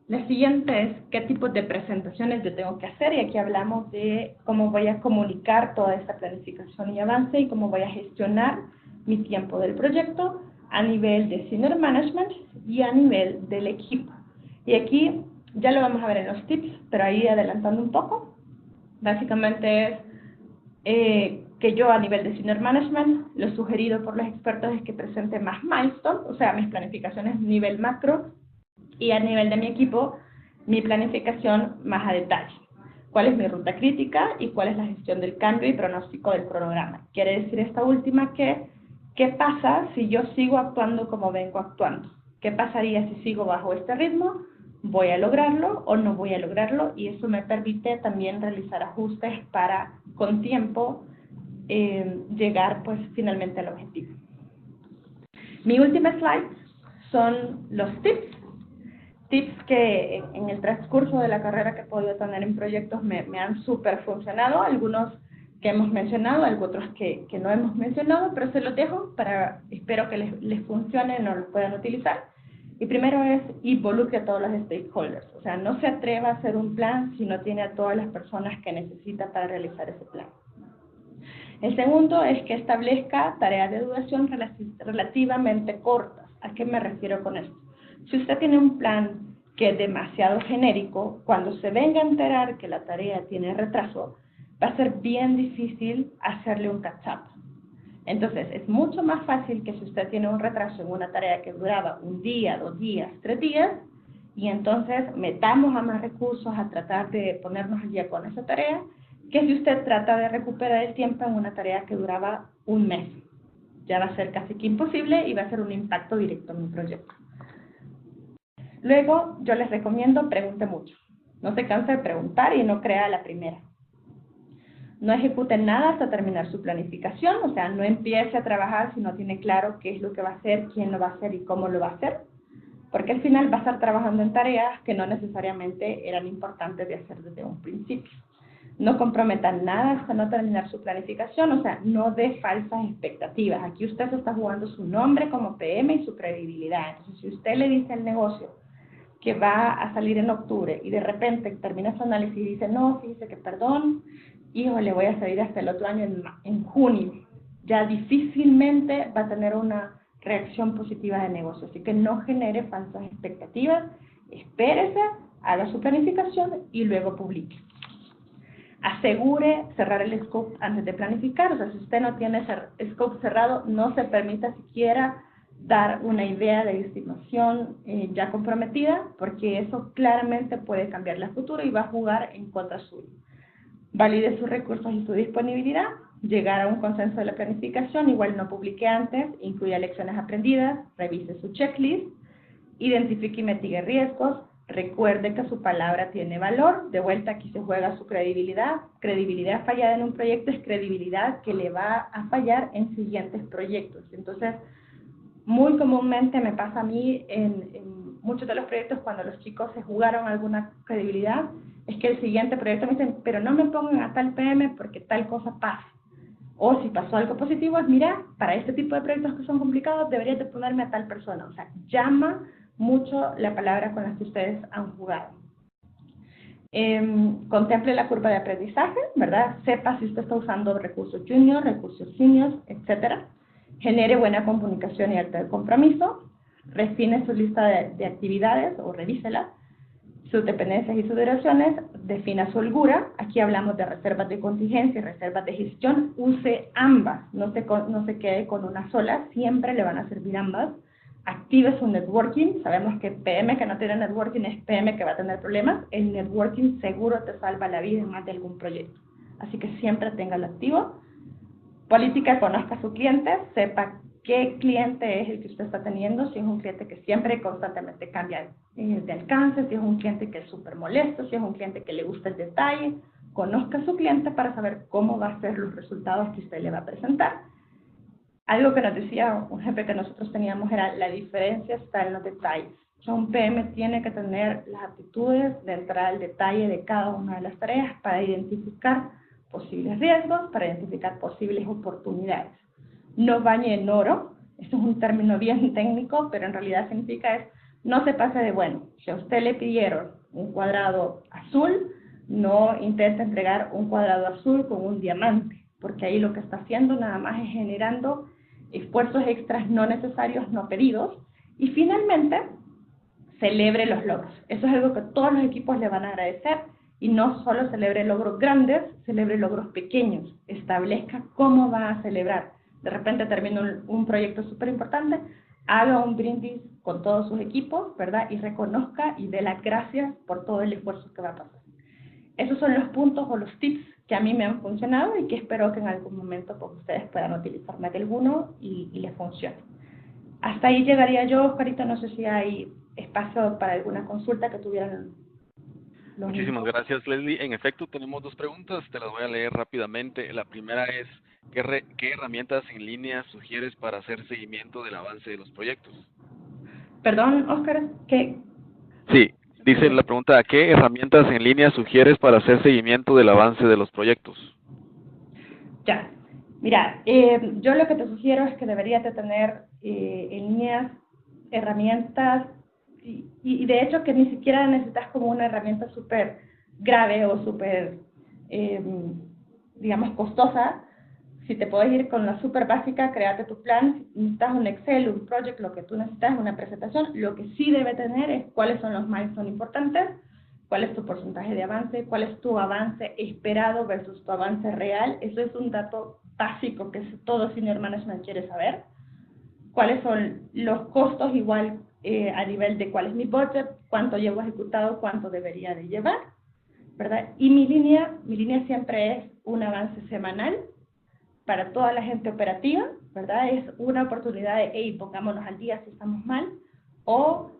La siguiente es qué tipos de presentaciones yo tengo que hacer, y aquí hablamos de cómo voy a comunicar toda esta planificación y avance y cómo voy a gestionar mi tiempo del proyecto a nivel de senior management y a nivel del equipo. Y aquí ya lo vamos a ver en los tips, pero ahí adelantando un poco, básicamente es que yo a nivel de senior management, lo sugerido por los expertos es que presente más milestones, o sea, mis planificaciones a nivel macro, y a nivel de mi equipo, mi planificación más a detalle. ¿Cuál es mi ruta crítica y cuál es la gestión del cambio y pronóstico del cronograma? Quiere decir esta última que, ¿qué pasa si yo sigo actuando como vengo actuando? ¿Qué pasaría si sigo bajo este ritmo? ¿Voy a lograrlo o no voy a lograrlo? Y eso me permite también realizar ajustes para, con tiempo, llegar pues finalmente al objetivo. Mi última slide son los tips que en el transcurso de la carrera que he podido tener en proyectos me han súper funcionado, algunos que hemos mencionado, otros que no hemos mencionado, pero se los dejo para, espero que les funcionen o los puedan utilizar. Y primero es involucre a todos los stakeholders, o sea, no se atreva a hacer un plan si no tiene a todas las personas que necesita para realizar ese plan. El segundo es que establezca tareas de duración relativamente cortas. ¿A qué me refiero con esto? Si usted tiene un plan que es demasiado genérico, cuando se venga a enterar que la tarea tiene retraso, va a ser bien difícil hacerle un catch-up. Entonces, es mucho más fácil que si usted tiene un retraso en una tarea que duraba un día, 2 días, 3 días, y entonces metamos a más recursos a tratar de ponernos al día con esa tarea, que si usted trata de recuperar el tiempo en una tarea que duraba un mes. Ya va a ser casi que imposible y va a ser un impacto directo en mi proyecto. Luego, yo les recomiendo pregunte mucho. No se canse de preguntar y no crea a la primera. No ejecute nada hasta terminar su planificación, o sea, no empiece a trabajar si no tiene claro qué es lo que va a hacer, quién lo va a hacer y cómo lo va a hacer, porque al final va a estar trabajando en tareas que no necesariamente eran importantes de hacer desde un principio. No comprometan nada hasta no terminar su planificación, o sea, no dé falsas expectativas. Aquí usted se está jugando su nombre como PM y su credibilidad. Entonces, si usted le dice al negocio que va a salir en octubre y de repente termina su análisis y dice, no, fíjese que perdón, híjole, voy a salir hasta el otro año en junio, ya difícilmente va a tener una reacción positiva de negocio. Así que no genere falsas expectativas, espérese, haga su planificación y luego publique. Asegure cerrar el scope antes de planificar, o sea, si usted no tiene scope cerrado, no se permita siquiera dar una idea de estimación ya comprometida, porque eso claramente puede cambiar la futuro y va a jugar en contra suya. Valide sus recursos y su disponibilidad, llegar a un consenso de la planificación, igual no publique antes, incluya lecciones aprendidas, revise su checklist, identifique y mitigue riesgos, recuerde que su palabra tiene valor, de vuelta aquí se juega su credibilidad. Credibilidad fallada en un proyecto es credibilidad que le va a fallar en siguientes proyectos. Entonces, muy comúnmente me pasa a mí en muchos de los proyectos cuando los chicos se jugaron alguna credibilidad, es que el siguiente proyecto me dicen, pero no me pongan a tal PM porque tal cosa pasa. O si pasó algo positivo, es, mira, para este tipo de proyectos que son complicados, deberías de ponerme a tal persona. O sea, llama mucho la palabra con la que ustedes han jugado. Contemple la curva de aprendizaje, ¿verdad? Sepa si usted está usando recursos junior, recursos seniors, etcétera. Genere buena comunicación y acto de compromiso. Refine su lista de actividades o revísela. Sus dependencias y sus duraciones. Defina su holgura. Aquí hablamos de reservas de contingencia y reservas de gestión. Use ambas. No se quede con una sola. Siempre le van a servir ambas. Active su networking. Sabemos que PM que no tiene networking es PM que va a tener problemas. El networking seguro te salva la vida en más de algún proyecto. Así que siempre téngalo activo. Política, conozca a su cliente, sepa qué cliente es el que usted está teniendo, si es un cliente que siempre y constantemente cambia de alcance, si es un cliente que es súper molesto, si es un cliente que le gusta el detalle. Conozca a su cliente para saber cómo va a ser los resultados que usted le va a presentar. Algo que nos decía un jefe que nosotros teníamos era la diferencia está en los detalles. O sea, un PM tiene que tener las aptitudes de entrar al detalle de cada una de las tareas para identificar posibles riesgos, para identificar posibles oportunidades. No bañe en oro, esto es un término bien técnico, pero en realidad significa es, no se pase de bueno. Si a usted le pidieron un cuadrado azul, no intente entregar un cuadrado azul con un diamante, porque ahí lo que está haciendo nada más es generando esfuerzos extras no necesarios, no pedidos, y finalmente celebre los logros. Eso es algo que todos los equipos le van a agradecer, y no solo celebre logros grandes, celebre logros pequeños, establezca cómo va a celebrar. De repente termina un proyecto súper importante, haga un brindis con todos sus equipos, ¿verdad? Y reconozca y dé las gracias por todo el esfuerzo que va a pasar. Esos son los puntos o los tips que a mí me han funcionado y que espero que en algún momento pues, ustedes puedan utilizar más de alguno y les funcione. Hasta ahí llegaría yo, Oscarito, no sé si hay espacio para alguna consulta que tuvieran los Muchísimas niños. gracias, Leslie. En efecto, tenemos dos preguntas, te las voy a leer rápidamente. La primera es, ¿qué herramientas en línea sugieres para hacer seguimiento del avance de los proyectos? Perdón, Oscar, ¿qué? Sí, dice la pregunta, ¿qué herramientas en línea sugieres para hacer seguimiento del avance de los proyectos? Ya, mira, yo lo que te sugiero es que deberías de tener en líneas herramientas y de hecho que ni siquiera necesitas como una herramienta súper grave o súper, digamos, costosa. Si te puedes ir con la súper básica, créate tu plan. Si necesitas un Excel, un project, lo que tú necesitas, una presentación. Lo que sí debe tener es cuáles son los milestones importantes, cuál es tu porcentaje de avance, cuál es tu avance esperado versus tu avance real. Eso es un dato básico que todo senior management quiere saber. Cuáles son los costos igual a nivel de cuál es mi budget, cuánto llevo ejecutado, cuánto debería de llevar, ¿verdad? Y mi línea siempre es un avance semanal para toda la gente operativa, ¿verdad? Es una oportunidad de, hey, pongámonos al día si estamos mal, o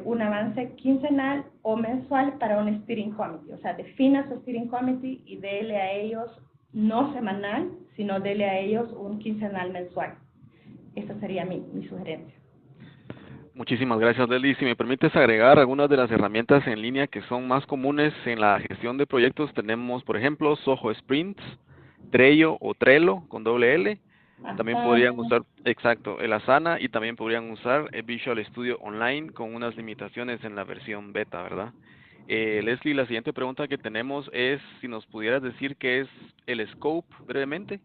un avance quincenal o mensual para un steering committee. O sea, defina su steering committee y dele a ellos, no semanal, sino dele a ellos un quincenal mensual. Esa sería mi sugerencia. Muchísimas gracias, Leslie. Si me permites agregar algunas de las herramientas en línea que son más comunes en la gestión de proyectos, tenemos, por ejemplo, Zoho Sprints, Trello o Trello con doble L. También podrían Asana. usar, exacto, el Asana y también podrían usar el Visual Studio Online con unas limitaciones en la versión beta, ¿verdad? Leslie, la siguiente pregunta que tenemos es si nos pudieras decir qué es el scope brevemente.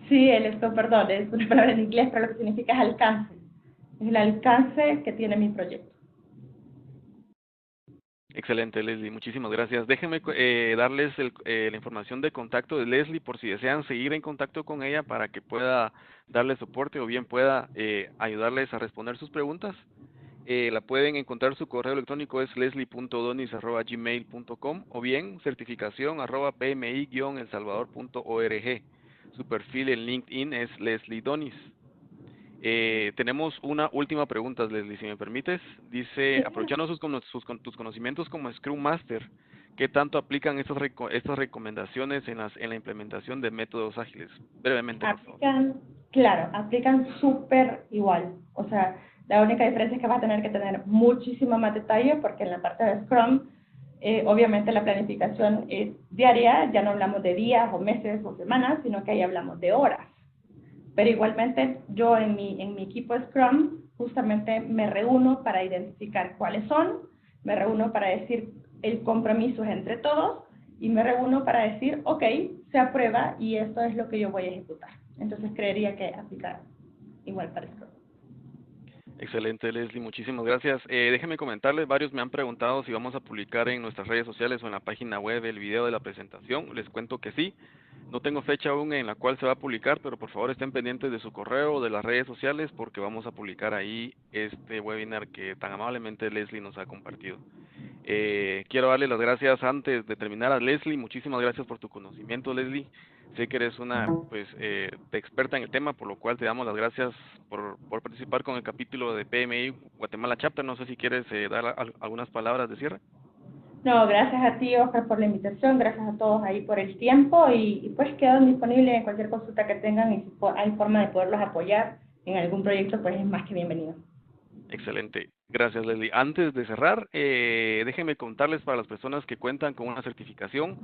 Sí, perdón, es una palabra en inglés, pero lo que significa es alcance. Es el alcance que tiene mi proyecto. Excelente, Leslie, muchísimas gracias. Déjenme darles la información de contacto de Leslie por si desean seguir en contacto con ella para que pueda darles soporte o bien pueda ayudarles a responder sus preguntas. La pueden encontrar, su correo electrónico es leslie.donis@gmail.com o bien certificación@pmi-elsalvador.org. Su perfil en LinkedIn es Leslie Donis. Tenemos una última pregunta, Leslie, si me permites. Dice, aprovechando tus conocimientos como Scrum Master, ¿qué tanto aplican estas recomendaciones en la implementación de métodos ágiles? Brevemente, por favor. Aplican súper igual. O sea, la única diferencia es que vas a tener que tener muchísimo más detalle porque en la parte de Scrum Obviamente la planificación es diaria, ya no hablamos de días o meses o semanas, sino que ahí hablamos de horas. Pero igualmente yo en mi equipo Scrum justamente me reúno para identificar cuáles son, me reúno para decir el compromiso es entre todos y me reúno para decir, ok, se aprueba y esto es lo que yo voy a ejecutar. Entonces creería que aplica igual para Scrum. Excelente, Leslie, muchísimas gracias. Déjenme comentarles, varios me han preguntado si vamos a publicar en nuestras redes sociales o en la página web el video de la presentación. Les cuento que sí. No tengo fecha aún en la cual se va a publicar, pero por favor estén pendientes de su correo o de las redes sociales porque vamos a publicar ahí este webinar que tan amablemente Leslie nos ha compartido. Quiero darle las gracias antes de terminar a Leslie. Muchísimas gracias por tu conocimiento, Leslie. Sé que eres una experta en el tema, por lo cual te damos las gracias por participar con el capítulo de PMI Guatemala Chapter. No sé si quieres dar algunas palabras de cierre. No, gracias a ti, Oscar, por la invitación, gracias a todos ahí por el tiempo y pues quedo disponible en cualquier consulta que tengan y si hay forma de poderlos apoyar en algún proyecto, pues es más que bienvenido. Excelente. Gracias, Leslie. Antes de cerrar, déjenme contarles para las personas que cuentan con una certificación,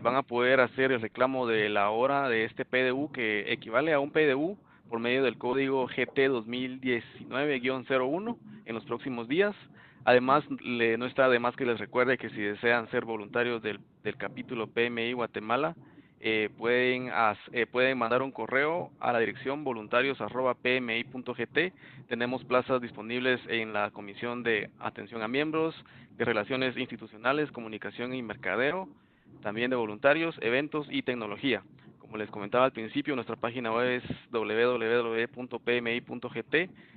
van a poder hacer el reclamo de la hora de este PDU que equivale a un PDU por medio del código GT 2019-01 en los próximos días. Además, no está de más que les recuerde que si desean ser voluntarios del capítulo PMI Guatemala, pueden mandar un correo a la dirección voluntarios@pmi.gt. Tenemos plazas disponibles en la Comisión de Atención a Miembros, de Relaciones Institucionales, Comunicación y Mercadeo, también de voluntarios, eventos y tecnología. Como les comentaba al principio, nuestra página web es www.pmi.gt.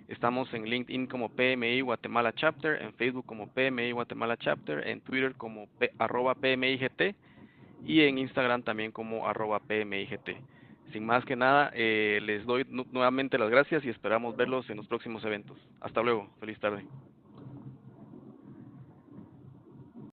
Estamos en LinkedIn como PMI Guatemala Chapter, en Facebook como PMI Guatemala Chapter, en Twitter como @PMIGT y en Instagram también como @PMIGT. Sin más que nada, les doy nuevamente las gracias y esperamos verlos en los próximos eventos. Hasta luego, feliz tarde.